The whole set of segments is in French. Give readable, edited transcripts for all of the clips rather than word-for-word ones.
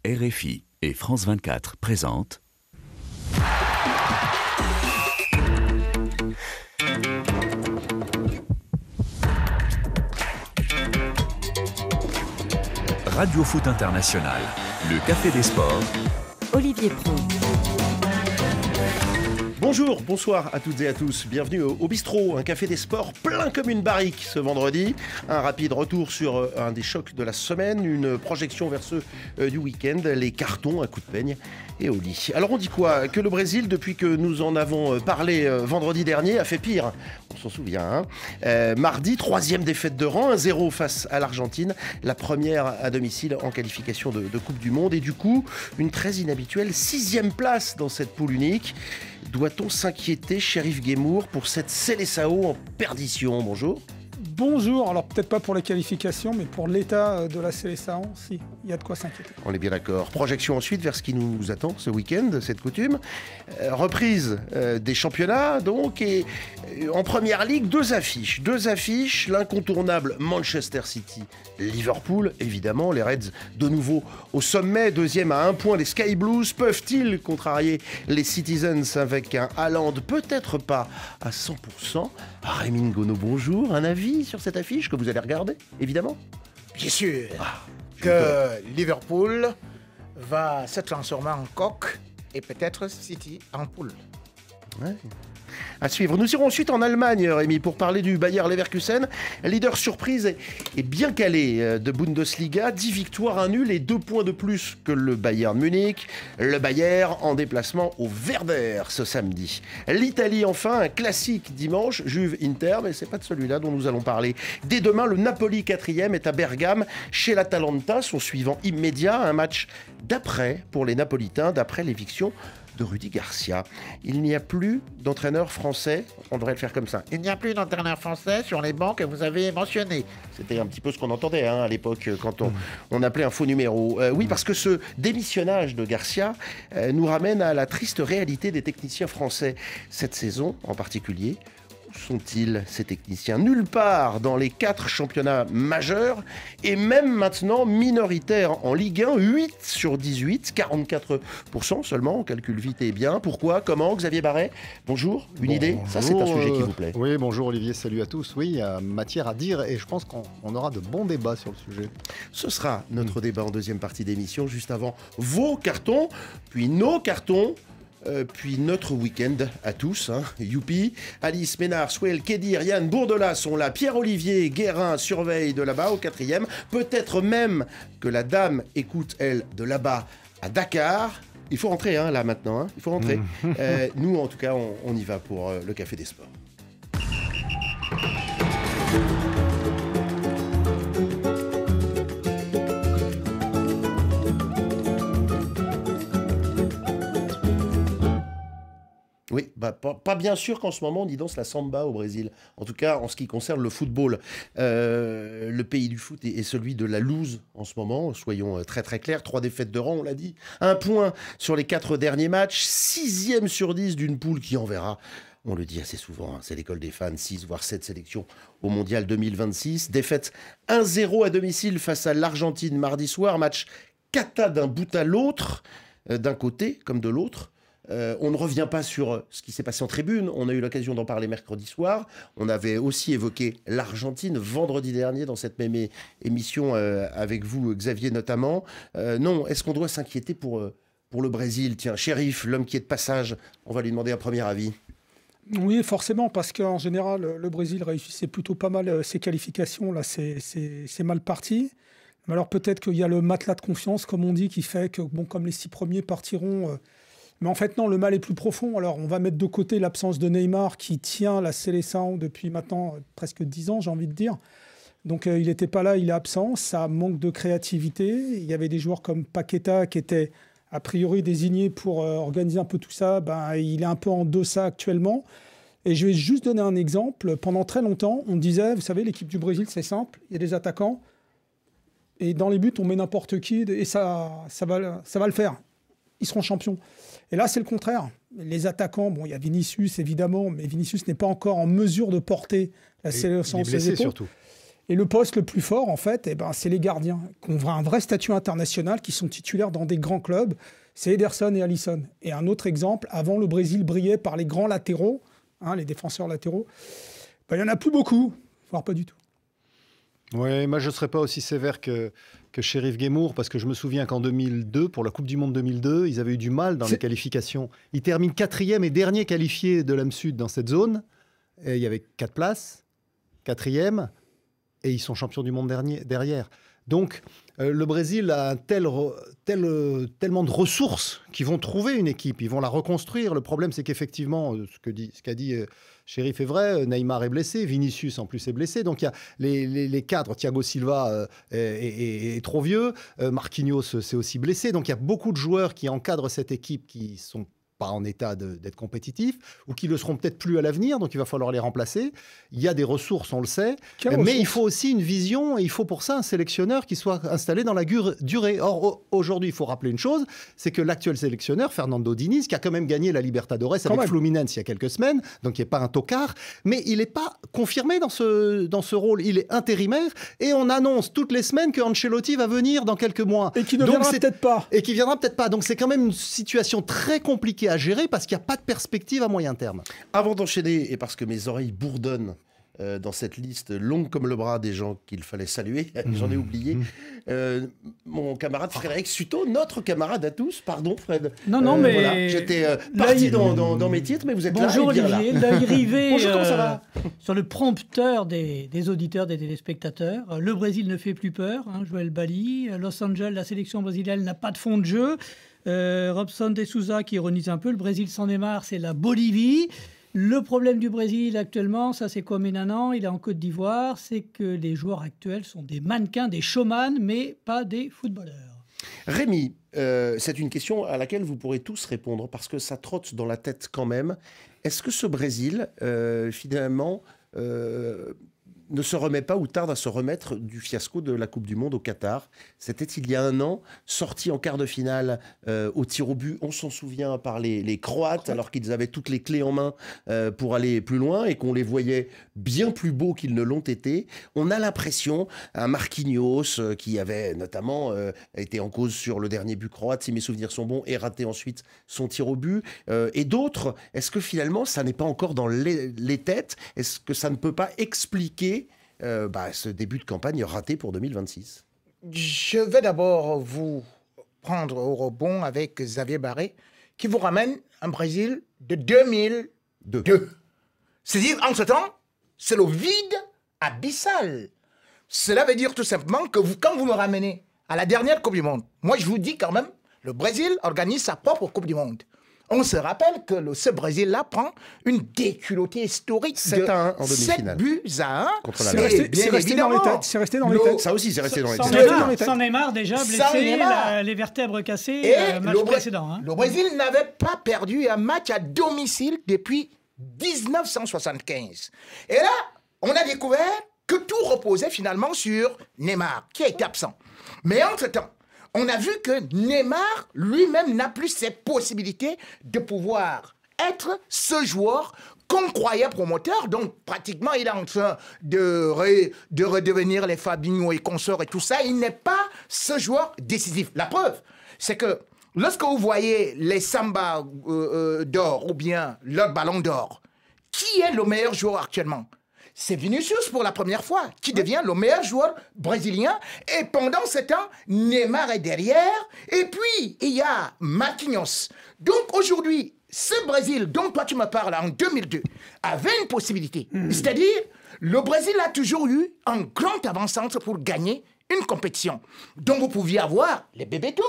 RFI et France 24 présentent Radio Foot International, le Café des Sports. Olivier Pro. Bonjour, bonsoir à toutes et à tous. Bienvenue au Bistrot, un café des sports plein comme une barrique ce vendredi. Un rapide retour sur un des chocs de la semaine, une projection vers ceux du week-end, les cartons, un coup de peigne et au lit. Alors on dit quoi? Que le Brésil, depuis que nous en avons parlé vendredi dernier, a fait pire. On s'en souvient. Mardi, troisième défaite de rang, 1-0 face à l'Argentine. La première à domicile en qualification de Coupe du Monde. Et du coup, une très inhabituelle 6e place dans cette poule unique. Doit-on s'inquiéter, Chérif Guémour, pour cette Seleção en perdition? Bonjour. Bonjour, alors peut-être pas pour les qualifications, mais pour l'état de la Seleção, si, il y a de quoi s'inquiéter. On est bien d'accord. Projection ensuite vers ce qui nous attend ce week-end, cette coutume. Reprise des championnats, donc, et en première ligue, deux affiches, l'incontournable Manchester City, Liverpool, évidemment, les Reds de nouveau au sommet, deuxième à 1 point, les Sky Blues, peuvent-ils contrarier les Citizens avec un Haaland, peut-être pas à 100%. Rémi Ngono, bonjour, un avis sur cette affiche que vous allez regarder, évidemment? Bien sûr que Liverpool va se transformer en coq et peut-être City en poule. Ouais. À suivre. Nous irons ensuite en Allemagne, Rémi, pour parler du Bayer Leverkusen. Leader surprise et bien calé de Bundesliga. 10 victoires, 1 nul et 2 points de plus que le Bayern Munich. Le Bayer en déplacement au Werder ce samedi. L'Italie, enfin, un classique dimanche. Juve-Inter, mais c'est pas de celui-là dont nous allons parler. Dès demain, le Napoli 4e est à Bergame chez l'Atalanta. Son suivant immédiat, un match d'après pour les Napolitains, d'après l'éviction de Rudy Garcia. Il n'y a plus d'entraîneur français, on devrait le faire comme ça. Il n'y a plus d'entraîneur français sur les bancs que vous avez mentionnés. C'était un petit peu ce qu'on entendait à l'époque quand on appelait un faux numéro. Oui, parce que ce démissionnage de Garcia nous ramène à la triste réalité des techniciens français. Cette saison en particulier, où sont-ils ces techniciens? Nulle part dans les 4 championnats majeurs et même maintenant minoritaires en Ligue 1, 8 sur 18, 44% seulement, on calcule vite et bien. Pourquoi? Comment? Xavier Barret, bonjour, une idée? Ça, c'est un sujet qui vous plaît. Oui, bonjour Olivier, salut à tous. Oui, il y a matière à dire et je pense qu'on aura de bons débats sur le sujet. Ce sera notre débat en deuxième partie d'émission, juste avant vos cartons, puis nos cartons. Puis notre week-end à tous, youpi. Alice, Ménard, Swell, Kedir, Yann, Bourdola sont là. Pierre-Olivier Guérin surveille de là-bas au 4e. Peut-être même que la dame écoute, elle, de là-bas à Dakar. Il faut rentrer là maintenant, il faut rentrer. Nous, en tout cas, on y va pour le Café des Sports. Oui, pas bien sûr qu'en ce moment on y danse la samba au Brésil. En tout cas, en ce qui concerne le football. Le pays du foot est celui de la loose en ce moment, soyons très très clairs. 3 défaites de rang, on l'a dit. 1 point sur les 4 derniers matchs. 6e sur 10 d'une poule qui enverra, on le dit assez souvent, c'est l'école des fans, 6 voire 7 sélections au Mondial 2026. Défaite 1-0 à domicile face à l'Argentine mardi soir. Match cata d'un bout à l'autre, d'un côté comme de l'autre. On ne revient pas sur ce qui s'est passé en tribune. On a eu l'occasion d'en parler mercredi soir. On avait aussi évoqué l'Argentine vendredi dernier dans cette même émission avec vous, Xavier, notamment. Non, est-ce qu'on doit s'inquiéter pour le Brésil? Tiens, Chérif, l'homme qui est de passage, on va lui demander un premier avis. Oui, forcément, parce qu'en général, le Brésil réussissait plutôt pas mal ses qualifications. Là, c'est mal parti. Mais alors peut-être qu'il y a le matelas de confiance, comme on dit, qui fait que, bon, comme les 6 premiers partiront... Mais en fait, non, le mal est plus profond. Alors, on va mettre de côté l'absence de Neymar qui tient la Seleção depuis maintenant presque 10 ans, j'ai envie de dire. Donc, il n'était pas là, il est absent. Ça manque de créativité. Il y avait des joueurs comme Paqueta qui étaient a priori désigné pour organiser un peu tout ça. Il est un peu en deçà actuellement. Et je vais juste donner un exemple. Pendant très longtemps, on disait, vous savez, l'équipe du Brésil, c'est simple. Il y a des attaquants. Et dans les buts, on met n'importe qui. Et ça va le faire. Ils seront champions. Et là, c'est le contraire. Les attaquants, bon, il y a Vinicius, évidemment, mais Vinicius n'est pas encore en mesure de porter la sélection sur ses épaules. Surtout. Et le poste le plus fort, en fait, c'est les gardiens, qui ont un vrai statut international, qui sont titulaires dans des grands clubs. C'est Ederson et Alisson. Et un autre exemple, avant, le Brésil brillait par les grands latéraux, les défenseurs latéraux. Il n'y en a plus beaucoup, voire pas du tout. Oui, moi je ne serais pas aussi sévère que Chérif Guémour, parce que je me souviens qu'en 2002, pour la Coupe du Monde 2002, ils avaient eu du mal dans les qualifications. Ils terminent 4e et dernier qualifié de l'AM Sud dans cette zone. Et il y avait 4 places, 4e, et ils sont champions du monde derrière. Donc, le Brésil a tellement de ressources qu'ils vont trouver une équipe, ils vont la reconstruire. Le problème, c'est qu'effectivement, ce qu'a dit Chérif est vrai, Neymar est blessé, Vinicius en plus est blessé. Donc, il y a les cadres, Thiago Silva est trop vieux, Marquinhos s'est aussi blessé. Donc, il y a beaucoup de joueurs qui encadrent cette équipe qui sont pas en état d'être compétitifs, ou qui le seront peut-être plus à l'avenir, donc il va falloir les remplacer. Il y a des ressources, on le sait, mais il faut aussi une vision, et il faut pour ça un sélectionneur qui soit installé dans la durée. Or, aujourd'hui, il faut rappeler une chose, c'est que l'actuel sélectionneur, Fernando Diniz, qui a quand même gagné la Libertadores avec Fluminense il y a quelques semaines, donc il n'est pas un tocard, mais il n'est pas confirmé dans ce rôle. Il est intérimaire, et on annonce toutes les semaines que Ancelotti va venir dans quelques mois. Et qui ne viendra peut-être pas. Et qui viendra peut-être pas. Donc c'est quand même une situation très compliquée à gérer parce qu'il n'y a pas de perspective à moyen terme. Avant d'enchaîner, et parce que mes oreilles bourdonnent dans cette liste longue comme le bras des gens qu'il fallait saluer, j'en ai oublié, mon camarade Frédéric Suto, notre camarade à tous, pardon Fred. Non, mais... Voilà, j'étais parti dans mes titres, mais vous êtes Bonjour là. Bonjour Olivier, l'œil rivé Bonjour, comment ça va sur le prompteur des auditeurs, des téléspectateurs. Le Brésil ne fait plus peur, Joël Bali. Los Angeles, la sélection brésilienne n'a pas de fond de jeu. Robson de Souza qui ironise un peu, le Brésil sans Neymar, c'est la Bolivie. Le problème du Brésil actuellement, ça c'est quoi Ménanan, il est en Côte d'Ivoire, c'est que les joueurs actuels sont des mannequins, des showman, mais pas des footballeurs. Rémi, c'est une question à laquelle vous pourrez tous répondre parce que ça trotte dans la tête quand même. Est-ce que ce Brésil, finalement, ne se remet pas ou tarde à se remettre du fiasco de la Coupe du Monde au Qatar? C'était il y a un an, sorti en quart de finale au tir au but, on s'en souvient, par les Croates, alors qu'ils avaient toutes les clés en main pour aller plus loin et qu'on les voyait bien plus beaux qu'ils ne l'ont été. On a l'impression, un Marquinhos qui avait notamment été en cause sur le dernier but croate, si mes souvenirs sont bons, et raté ensuite son tir au but, et d'autres, est-ce que finalement ça n'est pas encore dans les têtes? Est-ce que ça ne peut pas expliquer ce début de campagne raté pour 2026? Je vais d'abord vous prendre au rebond avec Xavier Barré, qui vous ramène un Brésil de 2002. C'est-à-dire, en ce temps, c'est le vide abyssal. Cela veut dire tout simplement que quand vous me ramenez à la dernière Coupe du Monde, moi je vous dis quand même, le Brésil organise sa propre Coupe du Monde. On se rappelle que ce Brésil-là prend une déculottée historique 7-1 en demi-finale. 7 buts à 1. Contre la C'est resté dans les têtes. C'est resté dans les têtes. Ça aussi, c'est resté dans les têtes. Sans Neymar, déjà blessé, les vertèbres cassées, et match précédent. Le Brésil n'avait pas perdu un match à domicile depuis 1975. Et là, on a découvert que tout reposait finalement sur Neymar, qui a été absent. Mais entre-temps, on a vu que Neymar lui-même n'a plus ses possibilités de pouvoir être ce joueur qu'on croyait promoteur. Donc, pratiquement, il est en train de redevenir les Fabinho et consorts et tout ça. Il n'est pas ce joueur décisif. La preuve, c'est que lorsque vous voyez les Samba d'or ou bien le Ballon d'or, qui est le meilleur joueur actuellement? C'est Vinicius pour la première fois, qui devient le meilleur joueur brésilien. Et pendant ce temps, Neymar est derrière. Et puis, il y a Marquinhos. Donc aujourd'hui, ce Brésil dont toi tu me parles en 2002 avait une possibilité. C'est-à-dire, le Brésil a toujours eu un grand avant-centre pour gagner une compétition. Donc vous pouviez avoir les Bebeto,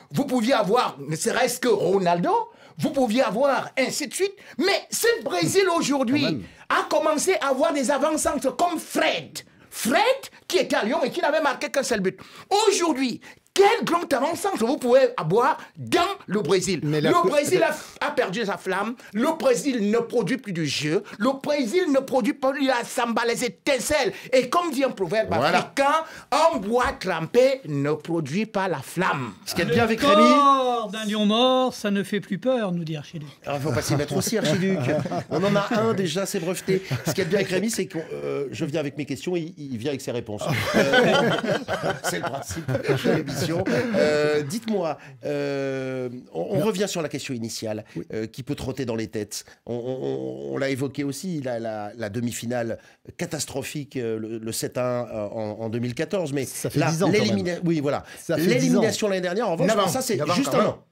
vous pouviez avoir ne serait-ce que Ronaldo, vous pouviez avoir ainsi de suite. Mais ce Brésil aujourd'hui a commencé à avoir des avant-centres comme Fred. Fred, qui était à Lyon et qui n'avait marqué qu'un seul but. Aujourd'hui, Quel grand avant-centre vous pouvez avoir dans le Brésil. Mais le Brésil a perdu sa flamme. Le Brésil ne produit plus du jeu. Le Brésil ne produit plus la samba, les étincelles. Et comme dit un proverbe africain, un bois trempé ne produit pas la flamme. Ce qu'il y a de bien avec Rémi... corps d'un lion mort, ça ne fait plus peur, nous dit Archiduc. Il ne faut pas s'y mettre aussi, Archiduc. On en a un déjà, c'est breveté. Ce qu'il y a de bien avec Rémi, c'est que je viens avec mes questions, il vient avec ses réponses. C'est le principe de l'émission. Dites-moi, on revient sur la question initiale, qui peut trotter dans les têtes. On l'a évoqué aussi, la demi-finale catastrophique, le 7-1 en 2014. Mais ça fait 10 ans oui, voilà. L'élimination l'année dernière, en revanche, ça c'est juste un an.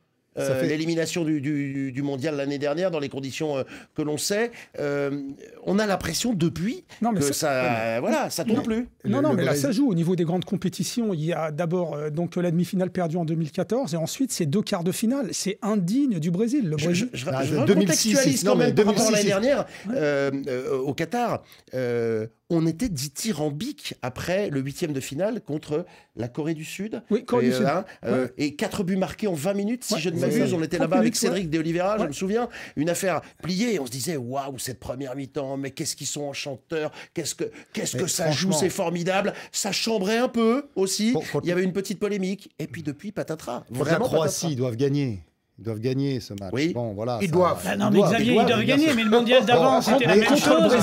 L'élimination du mondial l'année dernière dans les conditions que l'on sait, on a l'impression depuis que ça tombe plus. Non, mais là ça joue au niveau des grandes compétitions. Il y a d'abord donc la demi-finale perdue en 2014 et ensuite ces 2 quarts de finale. C'est indigne du Brésil. Le Brésil. Je recontextualise quand même par rapport à l'année dernière au Qatar. On était dithyrambique après le 8e de finale contre la Corée du Sud. Oui, Corée du Sud. Et 4 buts marqués en 20 minutes, si je ne m'abuse. On était là-bas avec Cédric de Oliveira, je me souviens. Une affaire pliée. Et on se disait, waouh, cette première mi-temps, mais qu'est-ce qu'ils sont enchanteurs. Qu'est-ce que ça joue, c'est formidable. Ça chambrait un peu aussi. Il y avait une petite polémique. Et puis depuis, patatras. La Croatie, ils doivent gagner. Ils doivent gagner ce match. Oui. Bon, voilà, ils doivent. Non, mais Xavier, ils doivent gagner, mais le mondial d'avant, c'était la même chose.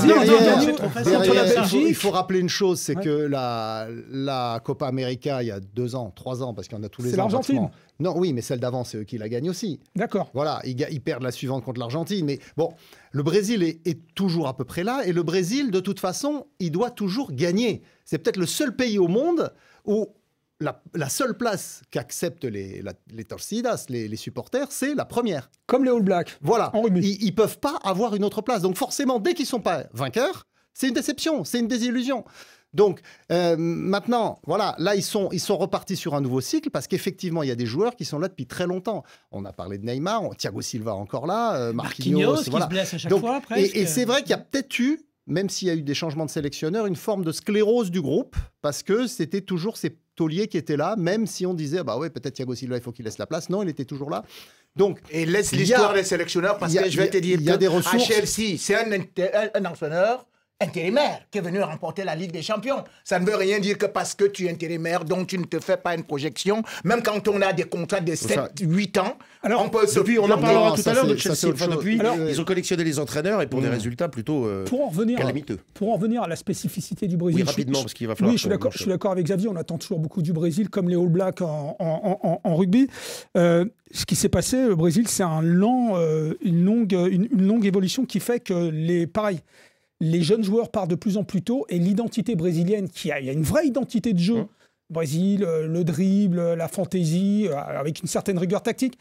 Il faut rappeler une chose, c'est que la Copa América, il y a 2 ans, 3 ans, parce qu'il y en a tous les ans. C'est l'Argentine. Non, oui, mais celle d'avant, c'est eux qui la gagnent aussi. D'accord. Voilà, ils perdent la suivante contre l'Argentine. Mais bon, le Brésil est toujours à peu près là. Et le Brésil, de toute façon, il doit toujours gagner. C'est peut-être le seul pays au monde où la seule place qu'acceptent les torcidas, les supporters, c'est la première. Comme les All Blacks. Voilà. En rugby. Ils ne peuvent pas avoir une autre place. Donc forcément, dès qu'ils ne sont pas vainqueurs, c'est une déception, c'est une désillusion. Donc maintenant, voilà, là ils sont repartis sur un nouveau cycle parce qu'effectivement il y a des joueurs qui sont là depuis très longtemps. On a parlé de Neymar, Thiago Silva encore là, Marquinhos qui se blesse à chaque fois. Et c'est vrai qu'il y a peut-être eu, même s'il y a eu des changements de sélectionneurs, une forme de sclérose du groupe parce que c'était toujours ces tauliers qui étaient là, même si on disait bah ouais peut-être Thiago Silva il faut qu'il laisse la place. Non, il était toujours là. Donc et laisse l'histoire des sélectionneurs parce que je vais te dire à Chelsea c'est un entraîneur intérimaire qui est venu remporter la Ligue des Champions. Ça ne veut rien dire que parce que tu es intérimaire, donc tu ne te fais pas une projection. Même quand on a des contrats de 7-8 ans, alors, on peut se... Depuis, on en parlera tout à l'heure de Chelsea. Depuis, ils ont collectionné les entraîneurs et pour des résultats plutôt calamiteux. Pour en revenir à la spécificité du Brésil... Oui, rapidement, parce qu'il va falloir... Oui, je suis d'accord avec Xavier, on attend toujours beaucoup du Brésil, comme les All Blacks en rugby. Ce qui s'est passé, le Brésil, c'est une longue évolution qui fait que les jeunes joueurs partent de plus en plus tôt et l'identité brésilienne, il y a une vraie identité de jeu. Brésil, le dribble, la fantaisie, avec une certaine rigueur tactique.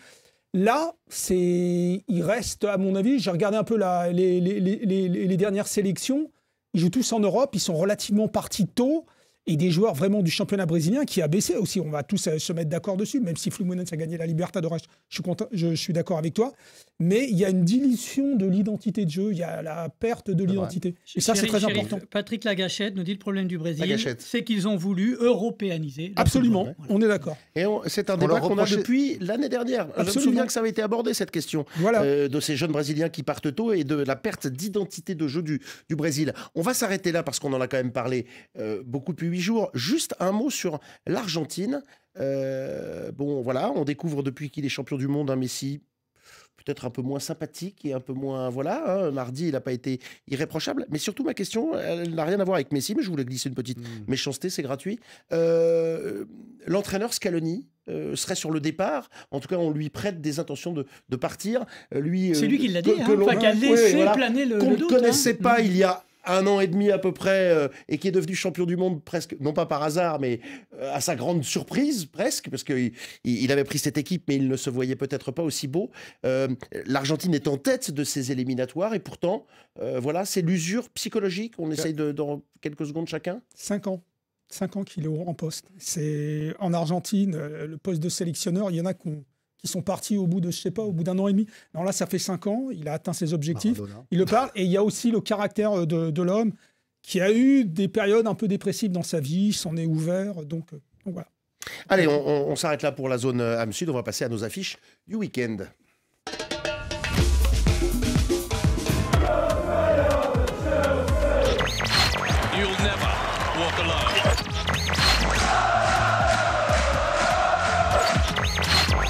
Là, il reste, à mon avis, j'ai regardé un peu les dernières sélections, ils jouent tous en Europe, ils sont relativement partis tôt. Et des joueurs vraiment du championnat brésilien qui a baissé aussi. On va tous se mettre d'accord dessus, même si Fluminense a gagné la Libertadores. Je suis d'accord avec toi. Mais il y a une dilution de l'identité de jeu. Il y a la perte de l'identité. Et ça, c'est très important. Patrick Lagachette nous dit le problème du Brésil, c'est qu'ils ont voulu européaniser. Absolument, on est d'accord. Et c'est un débat qu'on a depuis l'année dernière. Absolument. Je me souviens que ça avait été abordé, cette question de ces jeunes Brésiliens qui partent tôt et de la perte d'identité de jeu du Brésil. On va s'arrêter là parce qu'on en a quand même parlé beaucoup depuis 8 jours. Juste un mot sur l'Argentine. Bon, voilà, on découvre depuis qu'il est champion du monde un Messi peut-être un peu moins sympathique et un peu moins... Voilà, mardi, il n'a pas été irréprochable. Mais surtout, ma question, elle n'a rien à voir avec Messi, mais je voulais glisser une petite méchanceté, c'est gratuit. L'entraîneur Scaloni serait sur le départ. En tout cas, on lui prête des intentions de partir. C'est lui qui l'a dit, qui a laissé planer le doute. Qu'on ne connaissait pas il y a 1 an et demi à peu près, et qui est devenu champion du monde presque, non pas par hasard, mais à sa grande surprise presque, parce qu'il avait pris cette équipe, mais il ne se voyait peut-être pas aussi beau. L'Argentine est en tête de ces éliminatoires, et pourtant, voilà, c'est l'usure psychologique. On essaye dans quelques secondes chacun. 5 ans. 5 ans qu'il est en poste. En Argentine, le poste de sélectionneur, il y en a qui sont partis au bout d'1 an et demi. Non, là, ça fait 5 ans, il a atteint ses objectifs, il le parle, et il y a aussi le caractère de l'homme qui a eu des périodes un peu dépressives dans sa vie, s'en est ouvert, donc voilà. Allez, on s'arrête là pour la zone âme sud. On va passer à nos affiches du week-end. You'll never walk alone.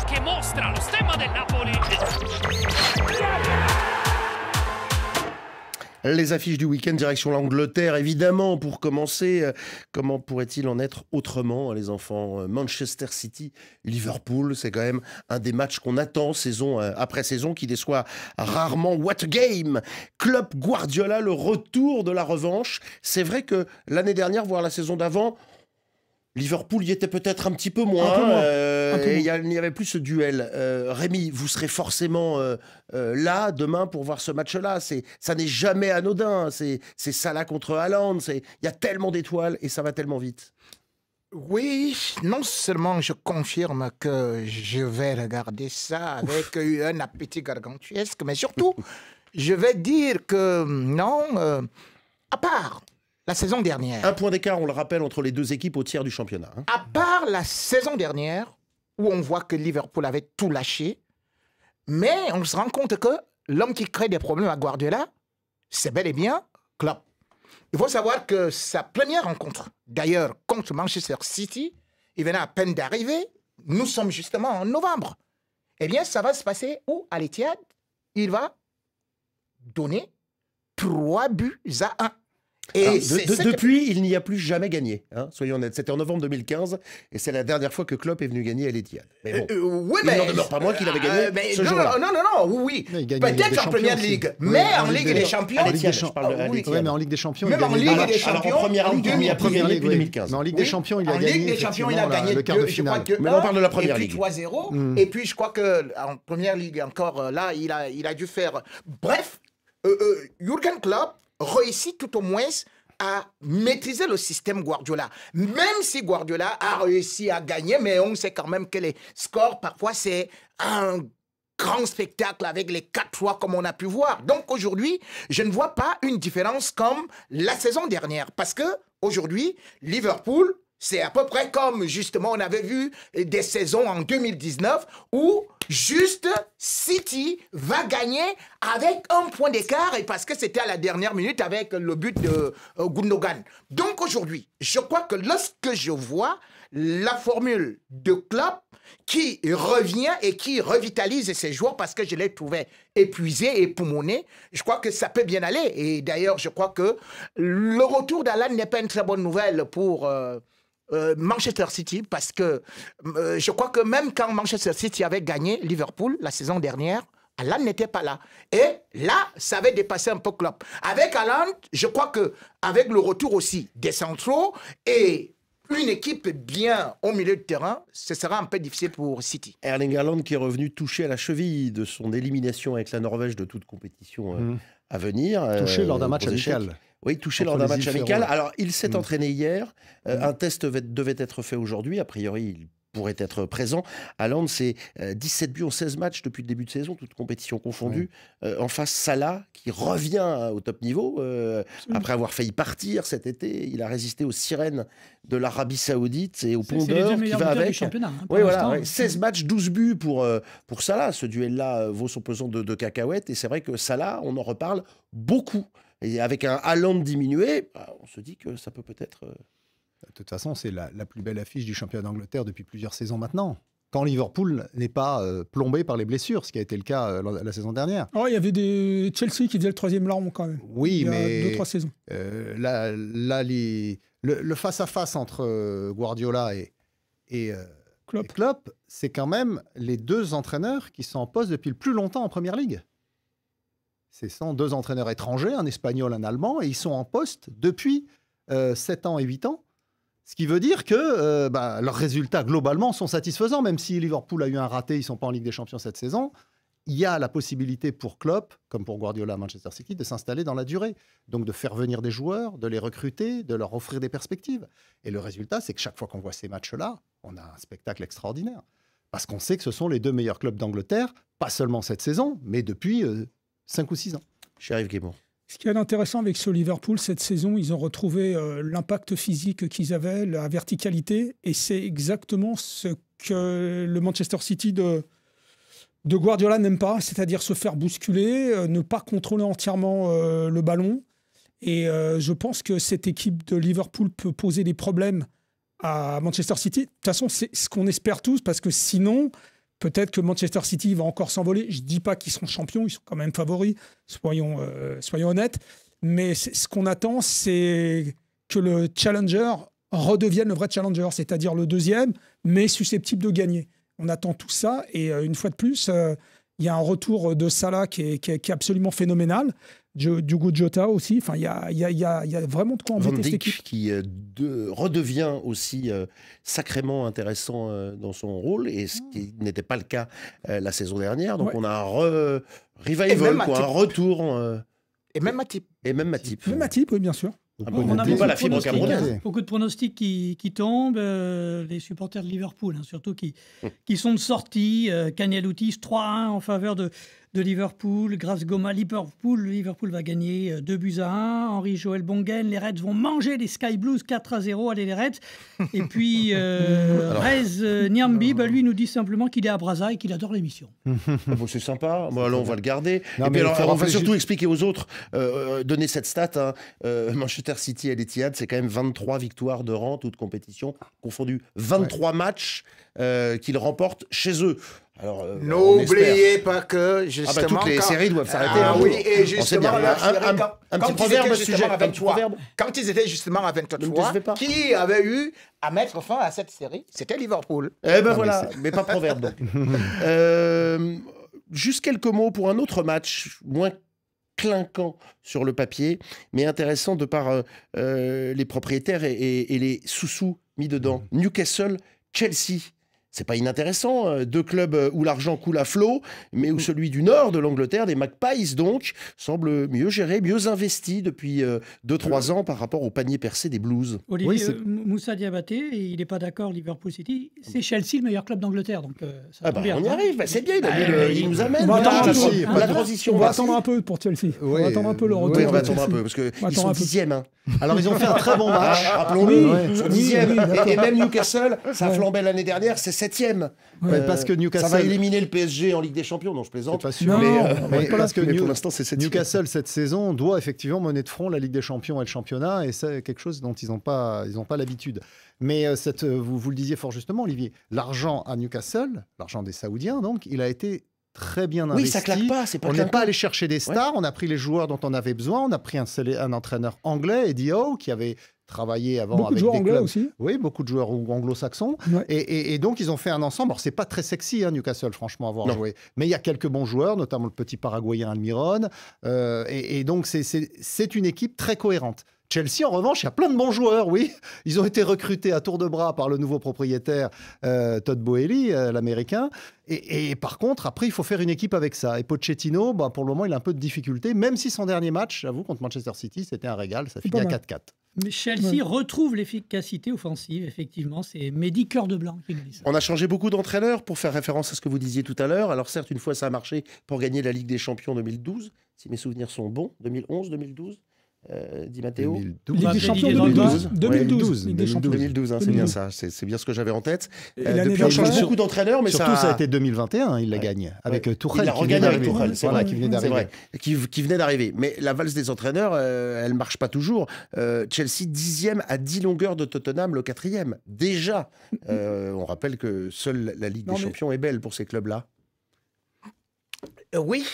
Che mostra lo stemma del Napoli. Les affiches du week-end, direction l'Angleterre, évidemment, pour commencer. Comment pourrait-il en être autrement, les enfants? Manchester City, Liverpool, c'est quand même un des matchs qu'on attend saison après saison, qui déçoit rarement. What a game! Klopp, Guardiola, le retour de la revanche. C'est vrai que l'année dernière, voire la saison d'avant, Liverpool y était peut-être un petit peu moins. Il n'y avait plus ce duel. Rémi, vous serez forcément là demain pour voir ce match-là. Ça n'est jamais anodin. C'est Salah contre Haaland. Il y a tellement d'étoiles et ça va tellement vite. Oui, non seulement je confirme que je vais regarder ça avec un appétit gargantuesque, mais surtout, je vais dire que non, à part la saison dernière. Un point d'écart, on le rappelle, entre les deux équipes au tiers du championnat. À part la saison dernière, où on voit que Liverpool avait tout lâché, mais on se rend compte que l'homme qui crée des problèmes à Guardiola, c'est bel et bien Klopp. Il faut savoir que sa première rencontre, d'ailleurs, contre Manchester City, il venait à peine d'arriver. Nous sommes justement en novembre. Eh bien, ça va se passer où? À l'Etihad, il va donner 3 buts à 1. Et depuis, il n'y a plus jamais gagné. Soyons honnêtes. C'était en novembre 2015 et c'est la dernière fois que Klopp est venu gagner à l'Etihad. Mais bon, oui, il n'en demeure pas moins qu'il avait gagné ce jour-là. Oui. Peut-être en Première Ligue, mais en Ligue des Champions. Oui, mais en Ligue des Champions, même en Ligue des Champions, en Première Ligue, il n'y a plus gagné depuis 2015. Mais en Ligue des Champions, il a gagné le quart de finale. Mais on parle de la Première Ligue. Et puis 3-0. Et puis je crois qu'en Première Ligue encore, là, il a dû faire... Bref, Jürgen Klopp réussit tout au moins à maîtriser le système Guardiola. Même si Guardiola a réussi à gagner, mais on sait quand même que les scores, parfois, c'est un grand spectacle avec les 4-3 comme on a pu voir. Donc aujourd'hui, je ne vois pas une différence comme la saison dernière. Parce que aujourd'hui, Liverpool, c'est à peu près comme, justement, on avait vu des saisons en 2019 où juste City va gagner avec 1 point d'écart et parce que c'était à la dernière minute avec le but de Gundogan. Donc aujourd'hui, je crois que lorsque je vois la formule de Klopp qui revient et qui revitalise ses joueurs parce que je les trouvais épuisés et poumonés, je crois que ça peut bien aller. Et d'ailleurs, je crois que le retour d'Alan n'est pas une très bonne nouvelle pour... Manchester City, parce que je crois que même quand Manchester City avait gagné Liverpool la saison dernière, Haaland n'était pas là. Et là, ça avait dépassé un peu Klopp. Avec Haaland, je crois que avec le retour aussi des centraux et une équipe bien au milieu de terrain, ce sera un peu difficile pour City. Erling Haaland qui est revenu touché à la cheville de son élimination avec la Norvège de toute compétition à venir. Touché lors d'un match amical. Oui, touché lors d'un match amical. Alors, il s'est entraîné hier. Un test devait être fait aujourd'hui. A priori, il pourrait être présent. Haaland, c'est 17 buts en 16 matchs depuis le début de saison, toutes compétitions confondues. En face, Salah, qui revient au top niveau. Après avoir failli partir cet été, il a résisté aux sirènes de l'Arabie Saoudite et au pondeur qui va avec. Oui, voilà, 16 matchs, 12 buts pour Salah. Ce duel-là vaut son pesant de cacahuètes. Et c'est vrai que Salah, on en reparle beaucoup. Et avec un Haaland diminué, on se dit que ça peut peut-être... De toute façon, c'est la plus belle affiche du championnat d'Angleterre depuis plusieurs saisons maintenant. Quand Liverpool n'est pas plombé par les blessures, ce qui a été le cas la saison dernière. Oh, il y avait des Chelsea qui faisaient le 3e larron quand même. Oui, mais... Il y a 2-3 saisons. Le face-à-face entre Guardiola et Klopp, c'est quand même les 2 entraîneurs qui sont en poste depuis le plus longtemps en Première Ligue. Ce sont 2 entraîneurs étrangers, un Espagnol, un Allemand, et ils sont en poste depuis 7 ans et 8 ans. Ce qui veut dire que leurs résultats, globalement, sont satisfaisants. Même si Liverpool a eu un raté, ils ne sont pas en Ligue des Champions cette saison. Il y a la possibilité pour Klopp, comme pour Guardiola à Manchester City, de s'installer dans la durée. Donc de faire venir des joueurs, de les recruter, de leur offrir des perspectives. Et le résultat, c'est que chaque fois qu'on voit ces matchs-là, on a un spectacle extraordinaire. Parce qu'on sait que ce sont les 2 meilleurs clubs d'Angleterre, pas seulement cette saison, mais depuis 5 ou 6 ans. Chérif Guémour. Ce qui est intéressant avec ce Liverpool, cette saison, ils ont retrouvé l'impact physique qu'ils avaient, la verticalité, et c'est exactement ce que le Manchester City de Guardiola n'aime pas, c'est-à-dire se faire bousculer, ne pas contrôler entièrement le ballon. Et je pense que cette équipe de Liverpool peut poser des problèmes à Manchester City. De toute façon, c'est ce qu'on espère tous, parce que sinon, peut-être que Manchester City va encore s'envoler. Je ne dis pas qu'ils seront champions, ils sont quand même favoris, soyons honnêtes. Mais ce qu'on attend, c'est que le challenger redevienne le vrai challenger, c'est-à-dire le deuxième, mais susceptible de gagner. On attend tout ça, et une fois de plus, il y a un retour de Salah qui est absolument phénoménal. Diogo Jota aussi. Enfin, il y a vraiment de quoi embêter cette équipe. Qui redevient aussi sacrément intéressant dans son rôle, et ce qui n'était pas le cas la saison dernière. Donc on a un revival, un retour. Et même Matip. Même Matip, oui, bien sûr. On a pas la fibre camerounaise. Beaucoup de pronostics qui tombent. Les supporters de Liverpool, surtout, qui sont de sortie. Canyaloutis, 3-1 en faveur de Liverpool. Goma, Liverpool va gagner 2-1. Henri Joël Bongen, les Reds vont manger les Sky Blues 4-0. Allez les Reds. Et puis Rez Niambi, lui nous dit simplement qu'il est à Brazza et qu'il adore l'émission. C'est sympa. Bon, alors on va le garder. Et puis alors, on va surtout expliquer aux autres, donner cette stat. Manchester City et l'Etihad, c'est quand même 23 victoires de rang, toutes compétitions confondues. 23 matchs qu'ils remportent chez eux. N'oubliez pas que justement toutes les séries doivent s'arrêter. Oui, et justement un petit proverbe à ce sujet. Quand ils étaient justement à 23, qui avait eu à mettre fin à cette série? C'était Liverpool. Mais pas proverbe donc. Juste quelques mots pour un autre match moins clinquant sur le papier, mais intéressant de par les propriétaires et les sous-sous mis dedans. Newcastle, Chelsea. C'est pas inintéressant, deux clubs où l'argent coule à flot, mais où celui du nord de l'Angleterre, des Magpies donc, semble mieux géré, mieux investi depuis 2-3 ans par rapport au panier percé des Blues. Olivier Moussa Diabaté, il n'est pas d'accord, Liverpool City, c'est Chelsea le meilleur club d'Angleterre, donc ça on y arrive, c'est bien, il nous amène la transition. On va attendre un peu pour Chelsea. On va attendre un peu le retour. Oui, on va attendre un peu, parce qu'ils sont 10e. Alors ils ont fait un très bon match, rappelons-le, ils sont 10e, et même Newcastle, ça flambait l'année dernière, c'est 7e. Parce que Newcastle... Ça va éliminer le PSG en Ligue des Champions, non, je plaisante. Pas sûr. Mais parce que pour l'instant, c'est 7e. Newcastle, cette saison, doit effectivement mener de front la Ligue des Champions et le championnat, et c'est quelque chose dont ils n'ont pas l'habitude. Mais vous le disiez fort justement, Olivier, l'argent à Newcastle, l'argent des Saoudiens, donc, il a été très bien investi. Oui, ça claque pas. On n'est pas allé chercher des stars, on a pris les joueurs dont on avait besoin, on a pris un entraîneur anglais, Eddie Howe, qui avait travaillé avant beaucoup avec de joueurs des anglais clubs. aussi. Oui, beaucoup de joueurs anglo-saxons. Ouais. Et donc, ils ont fait un ensemble. Alors, c'est pas très sexy, Newcastle, franchement, à avoir joué. Mais il y a quelques bons joueurs, notamment le petit Paraguayen Almiron. Et donc, c'est une équipe très cohérente. Chelsea, en revanche, il y a plein de bons joueurs, oui. Ils ont été recrutés à tour de bras par le nouveau propriétaire Todd Boehly, l'Américain. Et par contre, après, il faut faire une équipe avec ça. Et Pochettino, pour le moment, il a un peu de difficulté, même si son dernier match, j'avoue, contre Manchester City, c'était un régal. Ça finit à 4-4. Mais Chelsea retrouve l'efficacité offensive, effectivement. C'est Mehdi Cœur de Blanc qui nous dit ça. On a changé beaucoup d'entraîneurs pour faire référence à ce que vous disiez tout à l'heure. Alors certes, une fois, ça a marché pour gagner la Ligue des Champions 2012, si mes souvenirs sont bons. 2011, 2012 Di Matteo. Ligue des Champions 2012. 2012, c'est bien ça. C'est bien ce que j'avais en tête. Depuis, on change beaucoup d'entraîneurs, mais surtout, ça a été 2021, il l'a gagné. Avec Tuchel. Il a regagné avec Tuchel, c'est vrai. Qui venait d'arriver. Qui venait d'arriver. Mais la valse des entraîneurs, elle ne marche pas toujours. Chelsea, 10e à 10 longueurs de Tottenham, le 4e. Déjà. On rappelle que seule la Ligue des Champions est belle pour ces clubs-là. Oui.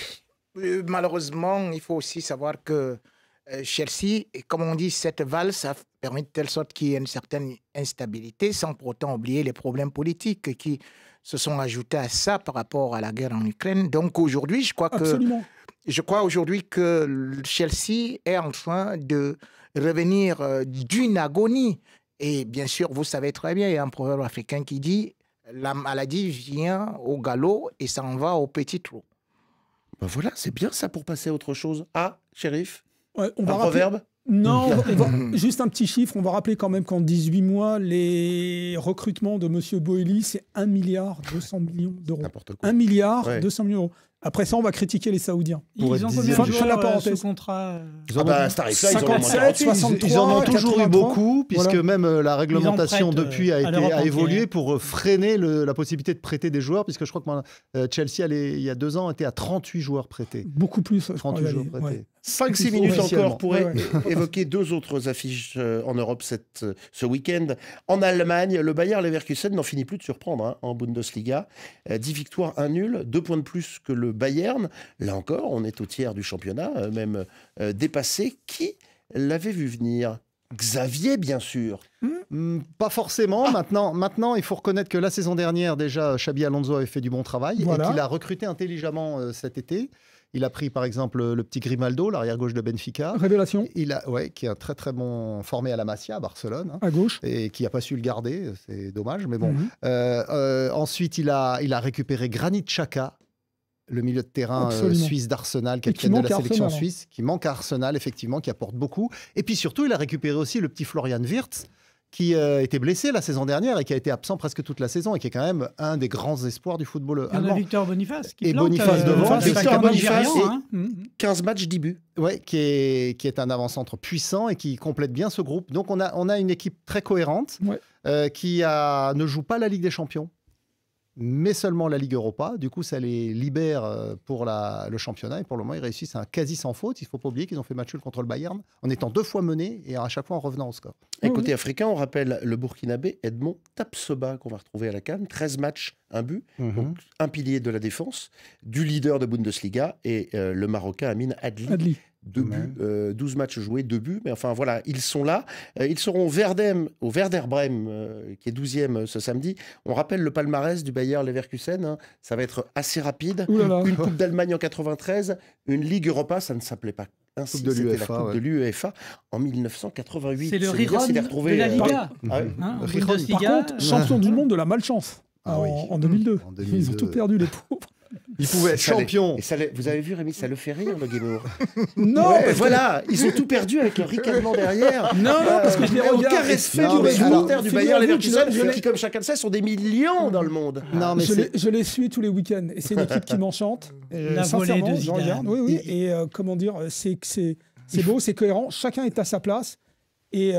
Malheureusement, il faut aussi savoir que Chelsea, comme on dit, cette valse a permis de telle sorte qu'il y ait une certaine instabilité, sans pour autant oublier les problèmes politiques qui se sont ajoutés à ça par rapport à la guerre en Ukraine. Donc aujourd'hui, je crois aujourd'hui que Chelsea est en train de revenir d'une agonie. Et bien sûr, vous savez très bien, il y a un proverbe africain qui dit « La maladie vient au galop et s'en va au petit trot ». Voilà, c'est bien ça pour passer à autre chose. Ah, shérif, on va proverbe ? Non, juste un petit chiffre. On va rappeler quand même qu'en 18 mois, les recrutements de M. Boehly, c'est 1,2 milliard d'euros. N'importe quoi. 1,2 milliard d'euros. Après ça, on va critiquer les Saoudiens. Ils ont combien de Fin de la joueurs parenthèse. sous contrat ce tarif-là, ils en ont moins 57, 48. 63, Ils en ont toujours eu 83, beaucoup, puisque voilà. même la réglementation prêtent, depuis à l'Europe a évolué entière. pour freiner la possibilité de prêter des joueurs, puisque je crois que Chelsea, il y a 2 ans, était à crois-38 joueurs prêtés. Beaucoup plus. je crois, 38 joueurs allez, prêtés. ouais. 5-6 Officiellement. minutes encore pour Ouais, évoquer 2 autres affiches en Europe ce week-end. En Allemagne, le Bayer Leverkusen n'en finit plus de surprendre hein, en Bundesliga. 10 victoires, 1 nul, 2 points de plus que le Bayern. Là encore, on est au tiers du championnat, même dépassé. Qui l'avait vu venir? Xavier, bien sûr. Pas forcément. Maintenant, il faut reconnaître que la saison dernière, déjà, Xabi Alonso avait fait du bon travail Voilà. et qu'il a recruté intelligemment cet été. Il a pris, par exemple, le petit Grimaldo, l'arrière-gauche de Benfica. Révélation. Qui est un très, très bon formé à la Masia, à Barcelone. Hein, À gauche. et qui n'a pas su le garder. C'est dommage, mais bon. Mhm. Ensuite, il a récupéré Granit Xhaka, le milieu de terrain Absolument. suisse d'Arsenal, qui capitaine de manque la à sélection Arsenal, hein. suisse, qui manque à Arsenal, effectivement, qui apporte beaucoup. Et puis surtout, il a récupéré aussi le petit Florian Wirtz, qui était blessé la saison dernière et qui a été absent presque toute la saison et qui est quand même un des grands espoirs du football Il y en a allemand. Victor Boniface qui Et plante, Boniface devant. face à Victor un Boniface Nigérian, et- hein. 15 matchs, 10 buts. Ouais, qui est un avant-centre puissant et qui complète bien ce groupe. Donc on a une équipe très cohérente Ouais. qui ne joue pas la Ligue des Champions, mais seulement la Ligue Europa. Du coup, ça les libère pour le championnat. Et pour le moment, ils réussissent un quasi sans faute. Il ne faut pas oublier qu'ils ont fait match nul contre le Bayern en étant 2 fois menés et à chaque fois en revenant au score. Et côté africain, on rappelle le Burkinabé Edmond Tapsoba qu'on va retrouver à la CAN. 13 matchs, 1 but. Donc, un pilier de la défense, du leader de Bundesliga et le Marocain Amin Adli. Adli. 2 buts, 12 matchs joués, 2 buts. Mais enfin voilà, ils sont là. Ils seront au Werder Bremen, qui est 12e ce samedi. On rappelle le palmarès du Bayer Leverkusen. Hein. Ça va être assez rapide. Ouh là là. Une Coupe d'Allemagne en 93, une Ligue Europa, ça ne s'appelait pas ainsi. Coupe de C'était la l'UEFA, Coupe ouais. de l'UEFA en 1988. C'est le bien Riron s'il est de retrouvé, la Liga. Ah ouais. Hein, en Riron. Bundesliga, Par contre, champion du monde de la malchance. Ah oui. En 2002. En Ils 2002. ont tout perdu, les pauvres. Ils pouvaient être Ça l'est. champions. Et vous avez vu, Rémi, ça le fait rire, le Guémour. Non, Ouais, parce que- voilà, ils ont tout perdu avec le ricanement derrière. Non, parce que je les Aucun regarde. respect Non, pour mais les supporters alors, du figurez-vous Bayer que Leverkusen, je l'ai- qui, comme chacun le sait, sont des millions dans le monde. Non, mais je les suis tous les week-ends. Et c'est une équipe qui m'enchante. La Sincèrement, volée de je Zidane. regarde. Oui, oui. Et comment dire, c'est beau, c'est cohérent. Chacun est à sa place. Et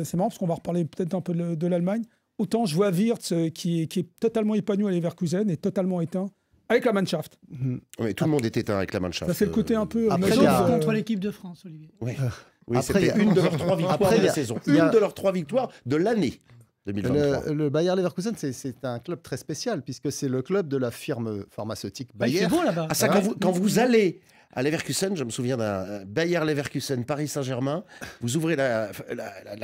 c'est marrant parce qu'on va reparler peut-être un peu de l'Allemagne. Autant je vois Wirtz qui est totalement épanoui à Leverkusen et totalement éteint avec la Mannschaft. Mais tout le monde est éteint avec la Mannschaft. Ça, c'est le côté un peu. Après, Sauf il y a- contre l'équipe de France, Olivier. Oui, Après, c'était il y a- une de leurs 3 victoires Après, de il y la a- saison. il y a- Une de leurs 3 victoires de l'année 2023. Le Bayer Leverkusen, c'est un club très spécial puisque c'est le club de la firme pharmaceutique Bah, il Bayer. fait beau là-bas. Ah, ça, quand vous allez à Leverkusen, je me souviens d'un Bayer Leverkusen Paris Saint-Germain, vous ouvrez la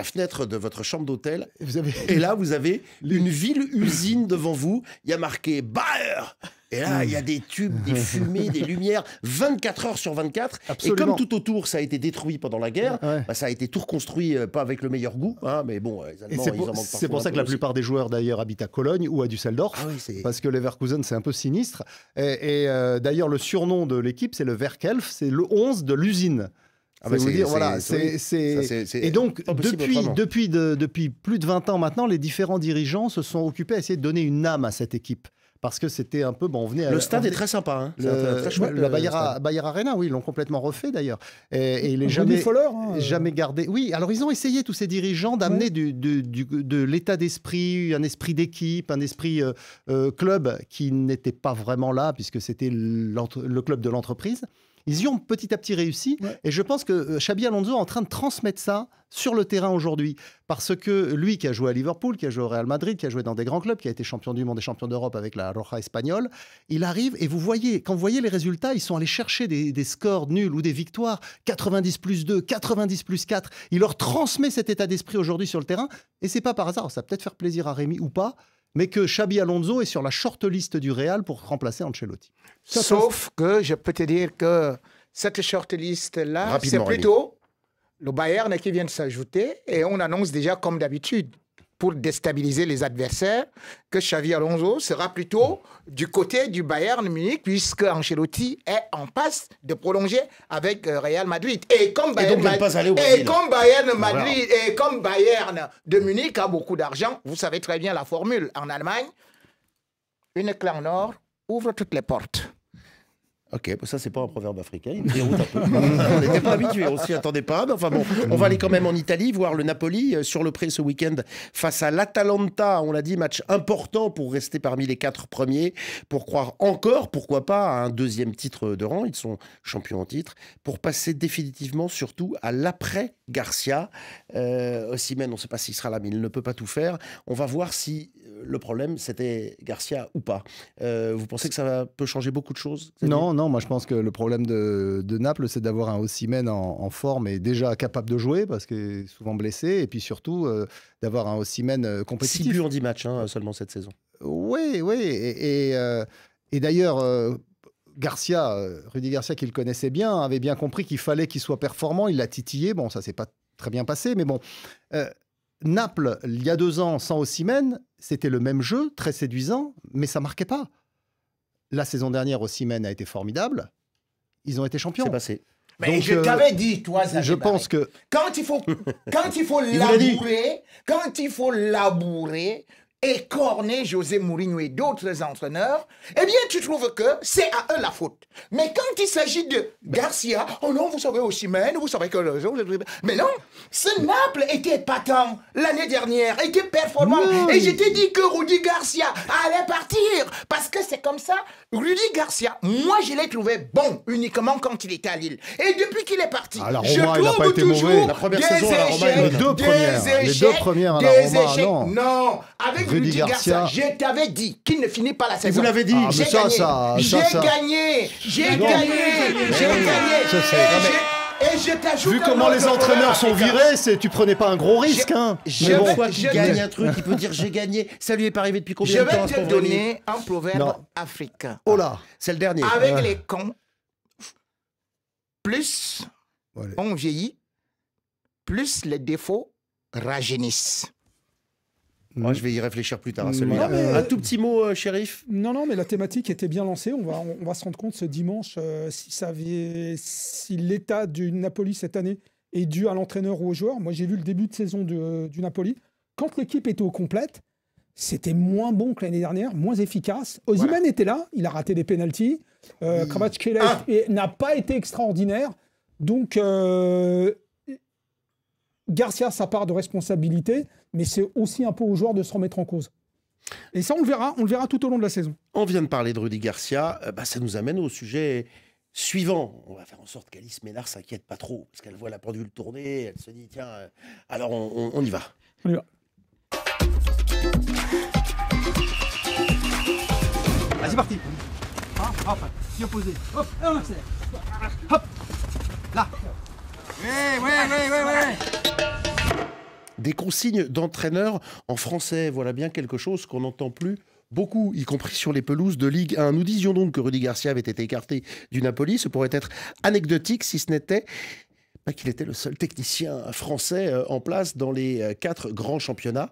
fenêtre de votre chambre d'hôtel Vous avez et là vous avez une ville-usine devant vous. Il y a marqué Bayer. Et là, il y a des tubes, des fumées, des lumières, 24 heures sur 24. Absolument. Et comme tout autour, ça a été détruit pendant la guerre, Ouais. bah, ça a été tout reconstruit, pas avec le meilleur goût, hein, mais bon, les Et Allemands, c'est ils en manquent c'est parfois pour un ça que peu la aussi. plupart des joueurs d'ailleurs habitent à Cologne ou à Düsseldorf. Ah oui, c'est... Parce que Leverkusen, c'est un peu sinistre. Et d'ailleurs, le surnom de l'équipe, c'est le Werkelf, c'est le 11 de l'usine. Ah bah C'est vous c'est- dire, c'est- voilà, c'est- c'est... Et donc, pas possible autrement. depuis plus de 20 ans maintenant, les différents dirigeants se sont occupés à essayer de donner une âme à cette équipe. Parce que c'était un peu... Bon, on venait Le stade est très sympa, hein. C'est un très chouette. la stade. Bayer Arena, oui, ils l'ont complètement refait d'ailleurs. Et il est Jamais jamais... Jamais gardé. Oui, alors ils ont essayé, tous ces dirigeants, d'amener de l'état d'esprit, un esprit d'équipe, un esprit club qui n'était pas vraiment là, puisque c'était le club de l'entreprise. Ils y ont petit à petit réussi. Ouais. Et je pense que Xabi Alonso est en train de transmettre ça sur le terrain aujourd'hui. Parce que lui, qui a joué à Liverpool, qui a joué au Real Madrid, qui a joué dans des grands clubs, qui a été champion du monde et champion d'Europe avec la Roja espagnole, il arrive et vous voyez, quand vous voyez les résultats, ils sont allés chercher des scores nuls ou des victoires, 90+2, 90+4. Il leur transmet cet état d'esprit aujourd'hui sur le terrain. Et c'est pas par hasard, ça va peut-être faire plaisir à Rémi ou pas, mais que Xabi Alonso est sur la short list du Real pour remplacer Ancelotti. Sauf que je peux te dire que cette shortlist-là, c'est Rapidement, plutôt le Bayern qui vient de s'ajouter et on annonce déjà comme d'habitude pour déstabiliser les adversaires que Xavi Alonso sera plutôt du côté du Bayern Munich puisque Ancelotti est en passe de prolonger avec Real Madrid. Et comme Bayern, donc de ne pas aller au Brésil. et comme Bayern Madrid et comme Bayern de Munich a beaucoup d'argent, vous savez très bien la formule en Allemagne, une clé en or ouvre toutes les portes. Ok, ça c'est pas un proverbe africain, il me déroute un peu. On n'était pas habitués, on s'y attendait pas. Mais enfin bon, on va aller quand même en Italie, voir le Napoli sur le pré ce week-end face à l'Atalanta. On l'a dit, match important pour rester parmi les 4 premiers, pour croire encore, pourquoi pas, à un 2e titre de rang. Ils sont champions en titre, pour passer définitivement surtout à l'après Garcia. Osimhen, on ne sait pas s'il sera là, mais il ne peut pas tout faire. On va voir si le problème c'était Garcia ou pas. Vous pensez que ça peut changer beaucoup de choses, Xavier? Non, moi je pense que le problème de Naples, c'est d'avoir un Osimhen en forme et déjà capable de jouer parce qu'il est souvent blessé, et puis surtout d'avoir un Osimhen compétitif. 6 buts en 10 matchs seulement cette saison. Oui, et d'ailleurs, Rudy Garcia, qui le connaissait bien, avait bien compris qu'il fallait qu'il soit performant. Il l'a titillé. Bon, ça s'est pas très bien passé, mais bon. Naples, il y a 2 ans, sans Osimhen, c'était le même jeu, très séduisant, mais ça marquait pas. La saison dernière, Osimhen a été formidable. Ils ont été champions. C'est passé. Mais Donc, je t'avais dit, toi, Xavier je pense Barré, que quand il faut labourer, écorner José Mourinho et d'autres entraîneurs, eh bien, tu trouves que c'est à eux la faute. Mais quand il s'agit de Garcia, oh non, vous savez, Osimhen, vous savez que... Mais non, ce Naples était épatant l'année dernière, était performant. Oui. Et je t'ai dit que Rudy Garcia allait partir. Parce que c'est comme ça. Rudy Garcia, moi, je l'ai trouvé bon uniquement quand il était à Lille. Et depuis qu'il est parti, à la je Roma, il n'a pas trouve été toujours mauvais. La première des saison à la Roma, échecs, les deux premières à la des Roma, échecs. non. Non, avec Rudy Rudy Garcia, Garcia, je t'avais dit qu'il ne finit pas la saison. vous l'avez dit. Ah, mais J'ai gagné. ça. J'ai Non. gagné. Ça, c'est- Et je t'ajoute Vu un comment autre les entraîneurs sont problème, virés, tu prenais pas un gros risque. Hein. Mais Chaque bon. fois qu'il gagne un truc, il peut dire j'ai gagné. Ça lui est pas arrivé depuis Je combien de temps? vais ce te pauvre Rémi donner un proverbe Non. africain. Oh là. C'est le dernier. Avec les cons, plus Voilà. on vieillit, plus les défauts rajeunissent. Moi, je vais y réfléchir plus tard à celui-là. Non, mais- Un tout petit mot, shérif. Non, mais la thématique était bien lancée. On va se rendre compte ce dimanche si l'état du Napoli cette année est dû à l'entraîneur ou aux joueurs. Moi, j'ai vu le début de saison du Napoli. Quand l'équipe était au complète, c'était moins bon que l'année dernière, moins efficace. Osimhen était là, il a raté des pénaltys. Kvaratskhelia n'a pas été extraordinaire. Donc, Garcia a sa part de responsabilité, mais c'est aussi un peu aux joueurs de se remettre en cause. Et ça, on le verra tout au long de la saison. On vient de parler de Rudy Garcia. Ça nous amène au sujet suivant. On va faire en sorte qu'Alice Ménard s'inquiète pas trop, parce qu'elle voit la pendule tourner, elle se dit, tiens, alors on y va. On y va. Allez, c'est parti. Hop, bien posé. Hop, et on accélère. Hop, là. Ouais. Des consignes d'entraîneur en français, voilà bien quelque chose qu'on n'entend plus beaucoup, y compris sur les pelouses de Ligue 1. Nous disions donc que Rudy Garcia avait été écarté du Napoli. Ce pourrait être anecdotique si ce n'était pas qu'il était le seul technicien français en place dans les 4 grands championnats.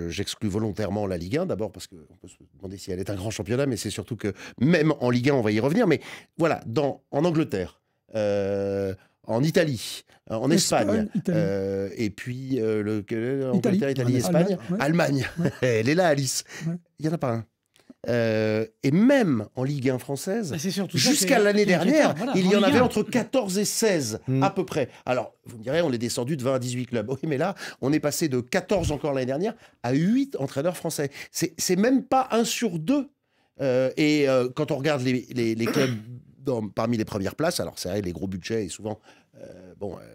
J'exclus volontairement la Ligue 1, d'abord parce qu'on peut se demander si elle est un grand championnat, mais c'est surtout que même en Ligue 1, on va y revenir. Mais voilà, en Angleterre, en Italie, en Espagne, et puis Angleterre, Italie, Espagne, Allemagne. Ouais. Elle est là, Alice. Ouais. Il n'y en a pas un. Et même en Ligue 1 française, Bah, c'est surtout ça jusqu'à qui est- l'année qui est inquiétant, dernière, voilà, il en y en Ligue avait 1. entre 14 et 16 à peu près. Alors, vous me direz, on est descendu de 20 à 18 clubs. Oui, mais là, on est passé de 14 encore l'année dernière à 8 entraîneurs français. C'est même pas 1 sur 2. Quand on regarde les clubs parmi les premières places, alors c'est vrai, les gros budgets et souvent...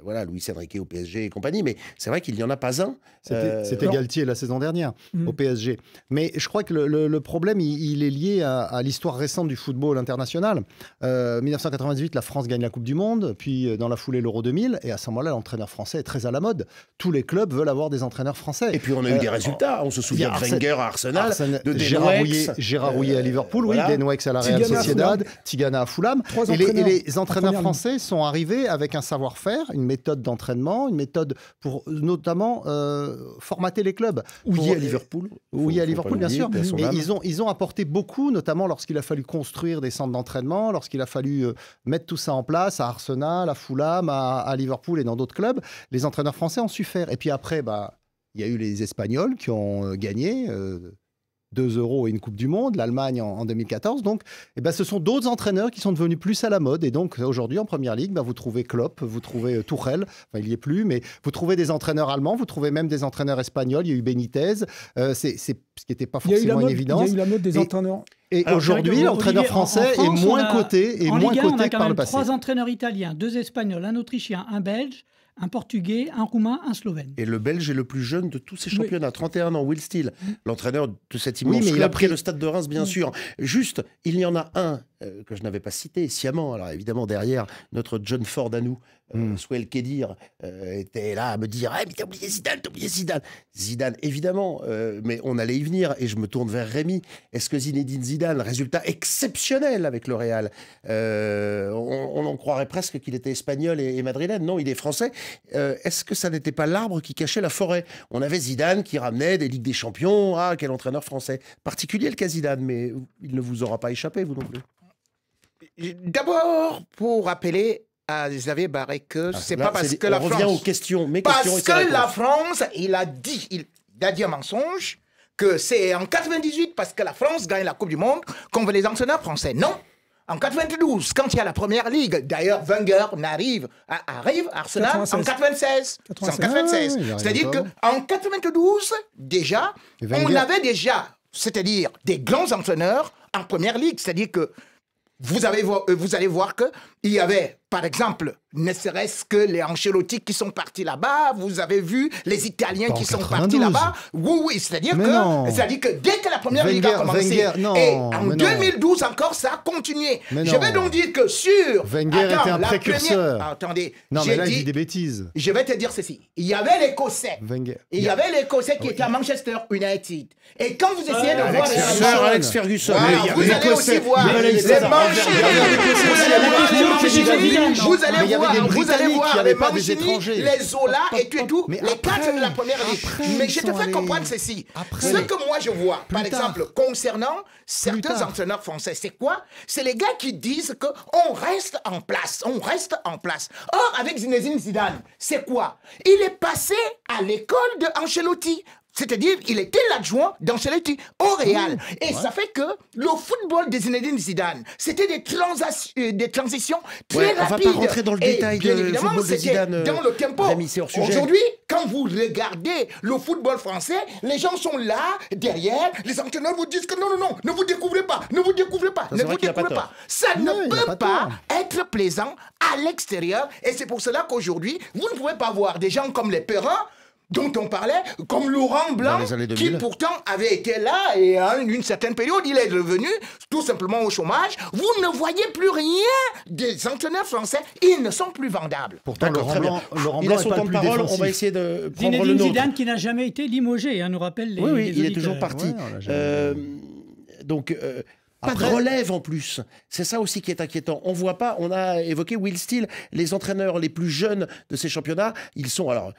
voilà, Luis Enrique au PSG et compagnie, mais c'est vrai qu'il n'y en a pas un. C'était Galtier la saison dernière au PSG. Mais je crois que le problème, il est lié à l'histoire récente du football international. 1998, la France gagne la Coupe du Monde, puis dans la foulée l'Euro 2000, et à ce moment-là, l'entraîneur français est très à la mode. Tous les clubs veulent avoir des entraîneurs français. Et puis on a eu des résultats. On se souvient de Wenger à Arsenal, de Gérard Rouillet à Liverpool, voilà. Denwex à la Real Tigana à Sociedad, Tigana à Fulham. Trois Et entraîneurs les en entraîneurs première français sont arrivés avec un savoir-faire, une méthode d'entraînement, une méthode pour notamment formater les clubs. Ouillé à Liverpool. Oui, à Liverpool, bien sûr. Et Mais ils ont apporté beaucoup, notamment lorsqu'il a fallu construire des centres d'entraînement, lorsqu'il a fallu mettre tout ça en place à Arsenal, à Fulham, à Liverpool et dans d'autres clubs. Les entraîneurs français ont su faire. Et puis après, il y a eu les Espagnols qui ont gagné. 2 euros et une Coupe du Monde, l'Allemagne en 2014. Donc, ce sont d'autres entraîneurs qui sont devenus plus à la mode. Et donc, aujourd'hui, en Première Ligue, vous trouvez Klopp, vous trouvez Tuchel, enfin, il n'y est plus, mais vous trouvez des entraîneurs allemands, vous trouvez même des entraîneurs espagnols. Il y a eu Benitez, c'est ce qui n'était pas forcément une évidence. Il y a eu la mode des entraîneurs. Et aujourd'hui, l'entraîneur français est moins coté en moins Ligue 1, coté on a que quand par le même passé. 3 entraîneurs italiens, 2 espagnols, un autrichien, un belge, un portugais, un roumain, un slovène. Et le belge est le plus jeune de tous ces championnats, 31 ans, Will Steele, l'entraîneur de cet immense mais il club a pris le Stade de Reims, bien sûr. Juste, il y en a un que je n'avais pas cité sciemment. Alors évidemment, derrière, notre John Ford à nous, Souel Kedir, était là à me dire mais t'as oublié Zidane, t'as oublié Zidane. Zidane, évidemment, mais on allait y venir. Et je me tourne vers Rémi. Est-ce que Zinedine Zidane, résultat exceptionnel avec le Real, on en croirait presque qu'il était espagnol et madrilène. Non, il est français. Est-ce que ça n'était pas l'arbre qui cachait la forêt? On avait Zidane qui ramenait des Ligues des Champions. Ah, quel entraîneur français. Particulier le cas Zidane, mais il ne vous aura pas échappé, vous non plus. D'abord, pour rappeler à Xavier Barré que c'est pas parce que la France... On revient aux questions. Parce que la France, il a dit un mensonge que c'est en 98 parce que la France gagne la Coupe du Monde qu'on veut les entraîneurs français. Non. En 92, quand il y a la Première Ligue, d'ailleurs, Wenger arrive à Arsenal 96. En 96. C'est en 96. Oui, c'est-à-dire qu'en 92, déjà, on avait déjà, c'est-à-dire des grands entraîneurs en Première Ligue. C'est-à-dire que vous allez voir qu'il y avait, par exemple, ne serait-ce que les Ancelotti qui sont partis là-bas, vous avez vu les Italiens qui sont partis là-bas. Oui, c'est-à-dire que dès que la Première Ligue a commencé, et en 2012 encore, ça a continué. Je vais donc dire que sur... Wenger était un précurseur. Attendez, non, mais là, il dit des bêtises. Je vais te dire ceci. Il y avait l'Écossais. Il y avait l'Écossais qui était à Manchester United. Et quand vous essayez de voir... Sir Alex Ferguson. Vous allez aussi voir les vous allez voir les Mancini, les Zola et tout, les 4 de la Première Ligue. Mais je te fais comprendre ceci. Ce que moi je vois, par exemple, concernant certains entraîneurs français, c'est quoi? C'est les gars qui disent qu'on reste en place, on reste en place. Or, avec Zinedine Zidane, c'est quoi? Il est passé à l'école de Ancelotti. C'est-à-dire, il était l'adjoint d'Ancelotti au Real. Et ça fait que le football de Zinedine Zidane, c'était des transitions très rapides. On va pas rentrer dans le détail du football de Zidane. Dans le tempo. Aujourd'hui, quand vous regardez le football français, les gens sont là, derrière, les entraîneurs vous disent que non, ne vous découvrez pas, ne vous découvrez pas, ne vous découvrez pas. Ça ne peut pas être plaisant à l'extérieur. Et c'est pour cela qu'aujourd'hui, vous ne pouvez pas voir des gens comme les Perrin, dont on parlait, comme Laurent Blanc, qui pourtant avait été là et à une certaine période, il est revenu tout simplement au chômage. Vous ne voyez plus rien des entraîneurs français. Ils ne sont plus vendables. Pourtant, Laurent Blanc il a son temps de parole. On va essayer de prendre le nôtre. Zidane qui n'a jamais été limogé, nous rappelle les Oui, il est toujours parti. Donc... Pas de relève en plus. C'est ça aussi qui est inquiétant. On voit pas, on a évoqué Will Steele, les entraîneurs les plus jeunes de ces championnats, ils sont, alors,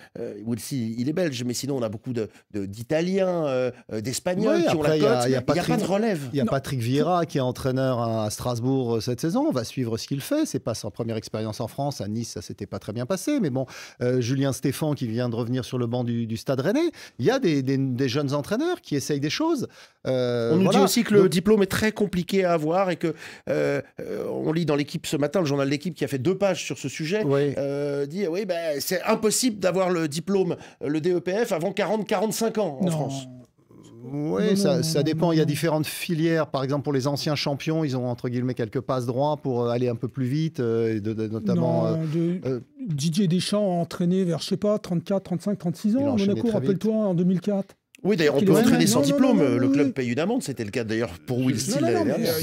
Will Steele, il est belge, mais sinon on a beaucoup d'Italiens, d'Espagnols qui ont la cote. Il n'y a pas de relève. Il y a Patrick Vieira qui est entraîneur à Strasbourg cette saison. On va suivre ce qu'il fait. C'est pas sa première expérience en France. À Nice, ça s'était pas très bien passé. Mais bon, Julien Stéphan qui vient de revenir sur le banc du Stade Rennais. Il y a des jeunes entraîneurs qui essayent des choses. On nous dit aussi que le diplôme est très compliqué à avoir et que on lit dans l'équipe ce matin, le journal de l'équipe qui a fait 2 pages sur ce sujet, dit c'est impossible d'avoir le diplôme, le DEPF avant 40-45 ans en France. Oui, ça dépend. Il y a différentes filières. Par exemple, pour les anciens champions, ils ont entre guillemets quelques passes droits pour aller un peu plus vite, notamment. Didier Deschamps a entraîné vers, je sais pas, 34, 35, 36 ans. Monaco, rappelle-toi, en 2004. Oui, d'ailleurs, on peut entraîner sans diplôme. Le club paye une amende. C'était le cas d'ailleurs pour Will Steele l'année dernière.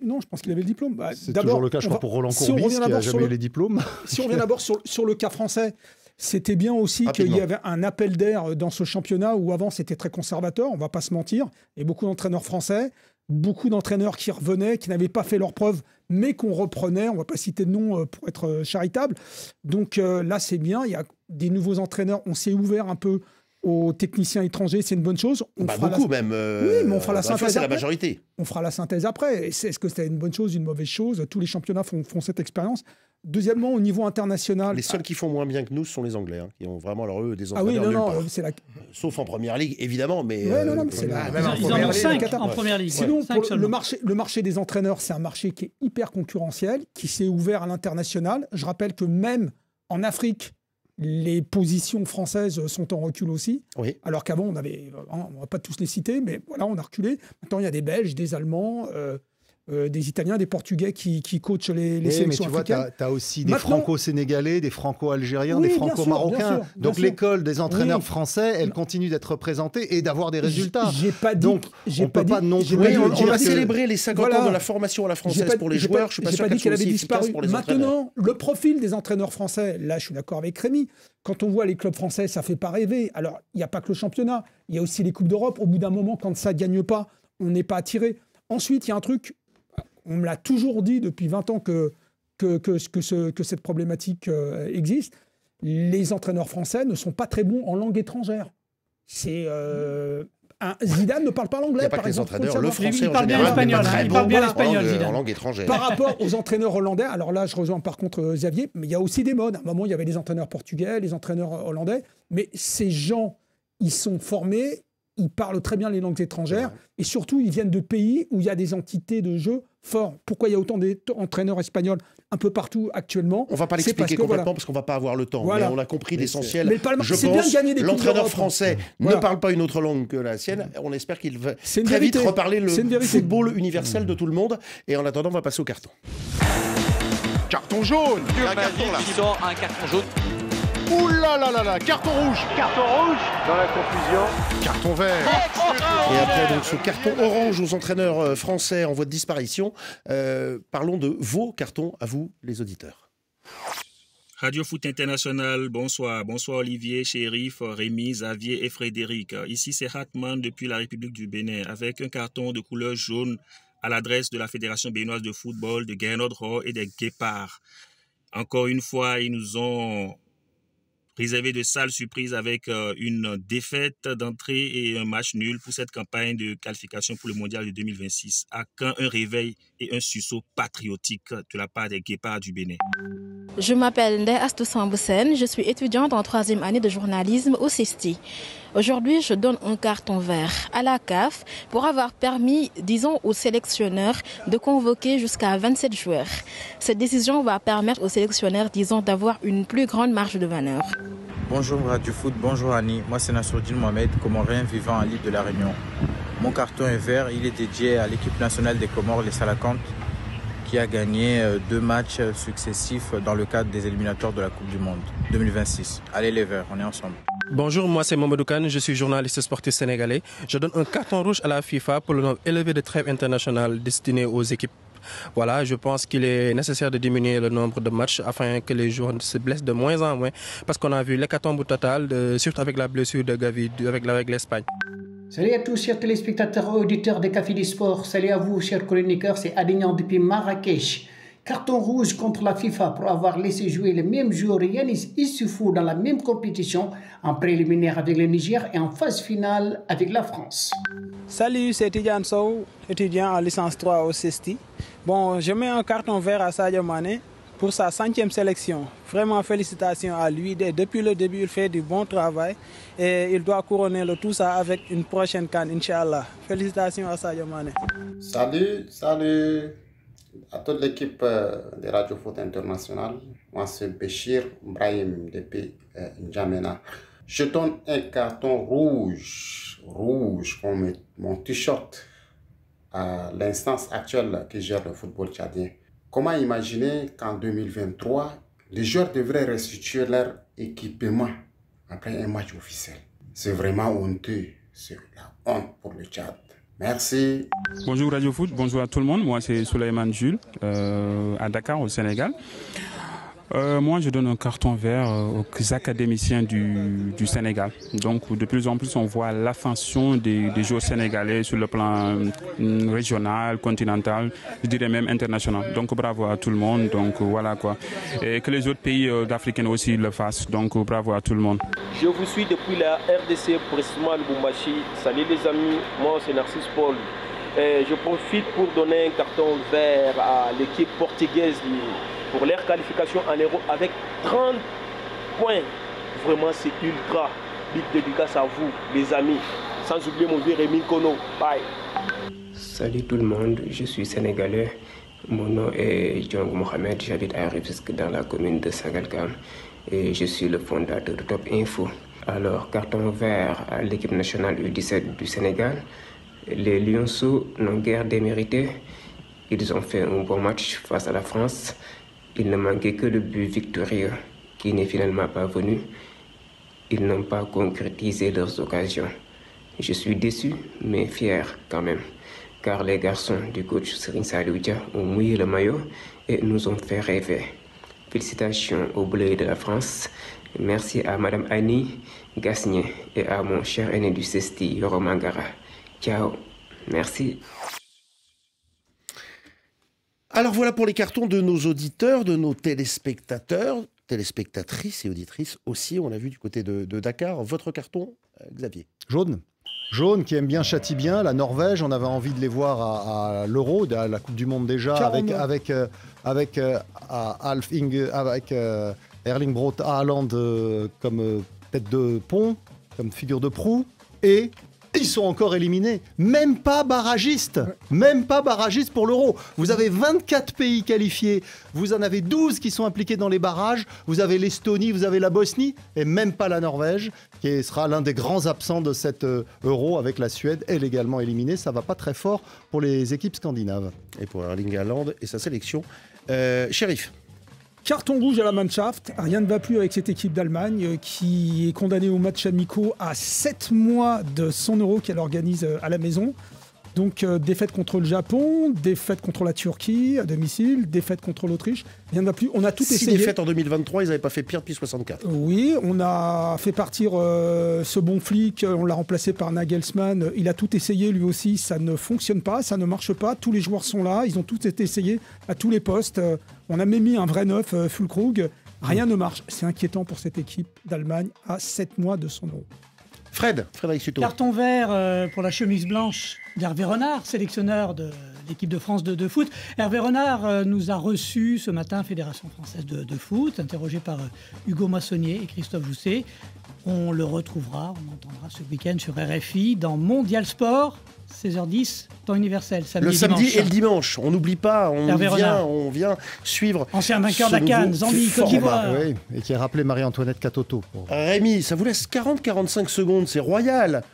Non, je pense qu'il avait le diplôme. C'est toujours le cas, je crois, pour Roland Courbis, qui n'a jamais eu les diplômes. Si on revient d'abord sur le cas français, c'était bien aussi qu'il y avait un appel d'air dans ce championnat où avant c'était très conservateur, on ne va pas se mentir. Et beaucoup d'entraîneurs français, beaucoup d'entraîneurs qui revenaient, qui n'avaient pas fait leurs preuves, mais qu'on reprenait. On ne va pas citer de nom pour être charitable. Donc là, c'est bien. Il y a des nouveaux entraîneurs. On s'est ouvert un peu aux techniciens étrangers, c'est une bonne chose. Beaucoup même. Oui, mais on fera la synthèse. C'est la majorité. On fera la synthèse après. Est-ce que c'était une bonne chose, une mauvaise chose? Tous les championnats font cette expérience. Deuxièmement, au niveau international... Les seuls qui font moins bien que nous, ce sont les Anglais, hein, qui ont vraiment, alors eux, des nulle entraîneurs part. Sauf en Première Ligue, évidemment, mais... Ils en ont 5 en Première Ligue. Sinon, le marché des entraîneurs, c'est un marché qui est hyper concurrentiel, qui s'est ouvert à l'international. Je rappelle que même en Afrique, les positions françaises sont en recul aussi. Oui. Alors qu'avant, on ne va pas tous les citer, mais voilà, on a reculé. Maintenant, il y a des Belges, des Allemands... des Italiens, des Portugais qui coachent les sélections africaines. Mais tu vois, tu as aussi des Franco-Sénégalais, des Franco-Algériens, des Franco-Marocains. Donc l'école des entraîneurs français, elle continue d'être représentée et d'avoir des résultats. Donc on ne peut pas non plus on va célébrer les 50 ans de la formation à la française pour les joueurs. Je ne suis pas sûr qu'elle soit aussi efficace pour les entraîneurs. Maintenant, le profil des entraîneurs français, là je suis d'accord avec Rémi, quand on voit les clubs français, ça ne fait pas rêver. Alors, il n'y a pas que le championnat, il y a aussi les Coupes d'Europe. Au bout d'un moment, quand ça ne gagne pas, on n'est pas attiré. Ensuite, il y a un truc... On me l'a toujours dit depuis 20 ans que cette problématique existe. Les entraîneurs français ne sont pas très bons en langue étrangère. Zidane ne parle pas l'anglais, par exemple. Le français, il parle bien l'espagnol. Il parle bien l'espagnol, Zidane. En langue étrangère. Par rapport aux entraîneurs hollandais, alors là, je rejoins par contre Xavier, mais il y a aussi des modes. À un moment, il y avait les entraîneurs portugais, les entraîneurs hollandais, mais ces gens, ils sont formés, ils parlent très bien les langues étrangères, et surtout, ils viennent de pays où il y a des entités de jeu forts. Pourquoi il y a autant d'entraîneurs espagnols un peu partout actuellement? On ne va pas l'expliquer complètement parce qu'on ne va pas avoir le temps. Voilà. Mais on a compris l'essentiel. Je pense l'entraîneur français ne parle pas une autre langue que la sienne. On espère qu'il va très vite reparler le football universel de tout le monde. Et en attendant, on va passer au carton. Carton jaune. Un carton là. Qui sort un carton jaune. Ouh là là là là, carton rouge. Carton rouge. Dans la confusion. Carton vert. Et après donc ce carton orange aux entraîneurs français en voie de disparition, parlons de vos cartons à vous, les auditeurs. Radio Foot International, bonsoir. Bonsoir Olivier, Chérif, Rémi, Xavier et Frédéric. Ici c'est Hatman depuis la République du Bénin avec un carton de couleur jaune à l'adresse de la Fédération béninoise de football, de Gernot Rohr et des Guépards. Encore une fois, ils nous ont réservé de sales surprises avec une défaite d'entrée et un match nul pour cette campagne de qualification pour le mondial de 2026. À quand un réveil et un sursaut patriotique de la part des Guépards du Bénin? Je m'appelle Ndeye Astou Samboussen, je suis étudiante en 3e année de journalisme au CESTI. Aujourd'hui, je donne un carton vert à la CAF pour avoir permis, disons, aux sélectionneurs de convoquer jusqu'à 27 joueurs. Cette décision va permettre aux sélectionneurs, disons, d'avoir une plus grande marge de manœuvre. Bonjour Radio Foot, bonjour Annie. Moi c'est Nassourdine Mohamed, Comorien vivant à l'île de la Réunion. Mon carton est vert, il est dédié à l'équipe nationale des Comores, les Salakantes, qui a gagné 2 matchs successifs dans le cadre des éliminatoires de la Coupe du Monde 2026. Allez les Verts, on est ensemble. Bonjour, moi c'est Mamadou Kane, je suis journaliste sportif sénégalais. Je donne un carton rouge à la FIFA pour le nombre élevé de trêves internationales destinées aux équipes. Voilà, je pense qu'il est nécessaire de diminuer le nombre de matchs afin que les joueurs se blessent de moins en moins. Parce qu'on a vu l'hécatombe totale, surtout avec la blessure de Gavi avec l'Espagne. Salut à tous, chers téléspectateurs et auditeurs des Cafés du Sport. Salut à vous, chers chroniqueurs, c'est Adignan depuis Marrakech. Carton rouge contre la FIFA pour avoir laissé jouer les mêmes joueurs Yanis Issoufou dans la même compétition, en préliminaire avec le Niger et en phase finale avec la France. Salut, c'est Tidiane Sow, étudiant en licence 3 au CESTI. Bon, je mets un carton vert à Sadio Mané pour sa 5e sélection. Vraiment félicitations à lui. Depuis le début, il fait du bon travail et il doit couronner le tout ça avec une prochaine CAN, Inch'Allah. Félicitations à Sadio Mané. Salut à toute l'équipe de Radio Foot International. Moi, c'est Béchir Brahim depuis N'Djamena. Je donne un carton rouge comme mon t-shirt à l'instance actuelle qui gère le football tchadien. Comment imaginer qu'en 2023, les joueurs devraient restituer leur équipement après un match officiel? C'est vraiment honteux, c'est la honte pour le Tchad. Merci. Bonjour Radio Foot, bonjour à tout le monde. Moi c'est Souleymane Jules à Dakar au Sénégal. Moi, je donne un carton vert aux académiciens du Sénégal. Donc, de plus en plus, on voit l'ascension des joueurs sénégalais sur le plan régional, continental, je dirais même international. Donc, bravo à tout le monde. Donc, voilà quoi. Et que les autres pays africains aussi le fassent. Donc, bravo à tout le monde. Je vous suis depuis la RDC, précisément Lubumbashi. Salut les amis, moi c'est Narcisse Paul. Je profite pour donner un carton vert à l'équipe portugaise pour leur qualification en Euro avec 30 points. Vraiment, c'est ultra. Big dédicace à vous, les amis. Sans oublier mon vieux Rémi Kono. Bye. Salut tout le monde, je suis sénégalais. Mon nom est Djong Mohamed, j'habite à Rufisque dans la commune de Sangalkam et je suis le fondateur de Top Info. Alors, carton vert à l'équipe nationale U17 du Sénégal. Les Lionceaux n'ont guère démérité. Ils ont fait un bon match face à la France. Il ne manquait que le but victorieux qui n'est finalement pas venu. Ils n'ont pas concrétisé leurs occasions. Je suis déçu, mais fier quand même. Car les garçons du coach Serigne Saliou Dia ont mouillé le maillot et nous ont fait rêver. Félicitations aux Bleus de la France. Merci à Madame Annie Gasnier et à mon cher aîné du CESTI, Romain Gara. Ciao. Merci. Alors voilà pour les cartons de nos auditeurs, de nos téléspectateurs, téléspectatrices et auditrices aussi. On l'a vu du côté de Dakar. Votre carton, Xavier? Jaune. Jaune qui aime bien, châtie bien. La Norvège, on avait envie de les voir à l'Euro, à la Coupe du Monde déjà, avec Erling Braut Haaland comme tête de pont, comme figure de proue. Et ils sont encore éliminés. Même pas barragistes. Même pas barragistes pour l'Euro. Vous avez 24 pays qualifiés. Vous en avez 12 qui sont impliqués dans les barrages. Vous avez l'Estonie, vous avez la Bosnie. Et même pas la Norvège, qui sera l'un des grands absents de cet Euro avec la Suède, elle également éliminée. Ça va pas très fort pour les équipes scandinaves. Et pour Erling Haaland et sa sélection. Shérif. Carton rouge à la Mannschaft, rien ne va plus avec cette équipe d'Allemagne qui est condamnée aux matchs amicaux à 7 mois de son Euro qu'elle organise à la maison. Donc défaite contre le Japon, défaite contre la Turquie à domicile, défaite contre l'Autriche, rien ne va plus. On a tout essayé. 6 défaites en 2023, ils n'avaient pas fait pire depuis 64. Oui, on a fait partir ce bon flic, on l'a remplacé par Nagelsmann. Il a tout essayé lui aussi, ça ne fonctionne pas, ça ne marche pas. Tous les joueurs sont là, ils ont tous été essayés à tous les postes. On a même mis un vrai neuf, Füllkrug. Rien ne marche. C'est inquiétant pour cette équipe d'Allemagne à 7 mois de son Euro. Frédéric Suto. Carton vert pour la chemise blanche d'Hervé Renard, sélectionneur de l'équipe de France de foot. Hervé Renard nous a reçus ce matin, Fédération française de foot, interrogé par Hugo Massonnier et Christophe Jousset. On le retrouvera, on entendra ce week-end sur RFI dans Mondial Sport, 16h10, temps universel, samedi le samedi dimanche. Et le dimanche, on n'oublie pas, on vient suivre. Ancien vainqueur de la CAN, Zambie, Côte d'Ivoire. Oui, et qui a rappelé Marie-Antoinette Katoto. Rémi, ça vous laisse 40-45 secondes, c'est royal.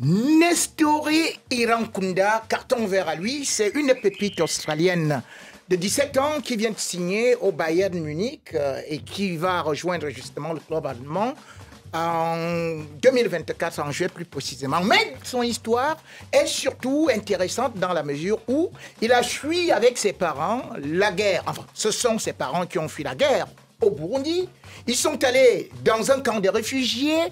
Nestori Irankunda, carton vert à lui, c'est une pépite australienne de 17 ans qui vient de signer au Bayern Munich et qui va rejoindre justement le club allemand en 2024, en juillet plus précisément. Mais son histoire est surtout intéressante dans la mesure où il a fui avec ses parents la guerre. Enfin, ce sont ses parents qui ont fui la guerre au Burundi. Ils sont allés dans un camp de réfugiés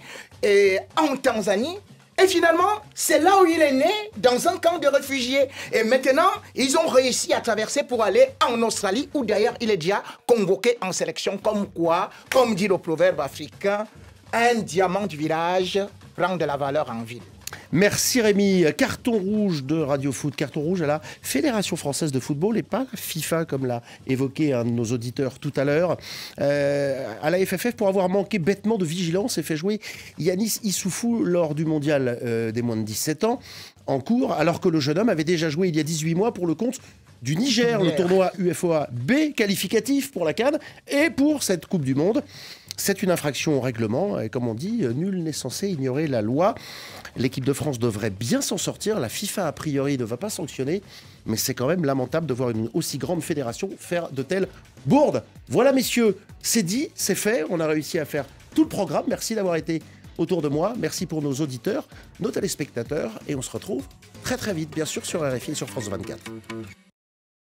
en Tanzanie. Et finalement, c'est là où il est né, dans un camp de réfugiés. Et maintenant, ils ont réussi à traverser pour aller en Australie, où d'ailleurs il est déjà convoqué en sélection. Comme quoi, comme dit le proverbe africain, un diamant du village prend de la valeur en ville. Merci Rémi. Carton rouge de Radio Foot, carton rouge à la Fédération française de football et pas la FIFA comme l'a évoqué un de nos auditeurs tout à l'heure. À la FFF pour avoir manqué bêtement de vigilance et fait jouer Yanis Issoufou lors du mondial des moins de 17 ans en cours, alors que le jeune homme avait déjà joué il y a 18 mois pour le compte du Niger, le tournoi UFOA B qualificatif pour la CAN et pour cette Coupe du Monde. C'est une infraction au règlement et comme on dit, nul n'est censé ignorer la loi. L'équipe de France devrait bien s'en sortir. La FIFA, a priori, ne va pas sanctionner. Mais c'est quand même lamentable de voir une aussi grande fédération faire de telles bourdes. Voilà, messieurs, c'est dit, c'est fait. On a réussi à faire tout le programme. Merci d'avoir été autour de moi. Merci pour nos auditeurs, nos téléspectateurs. Et on se retrouve très très vite, bien sûr, sur RFI et sur France 24.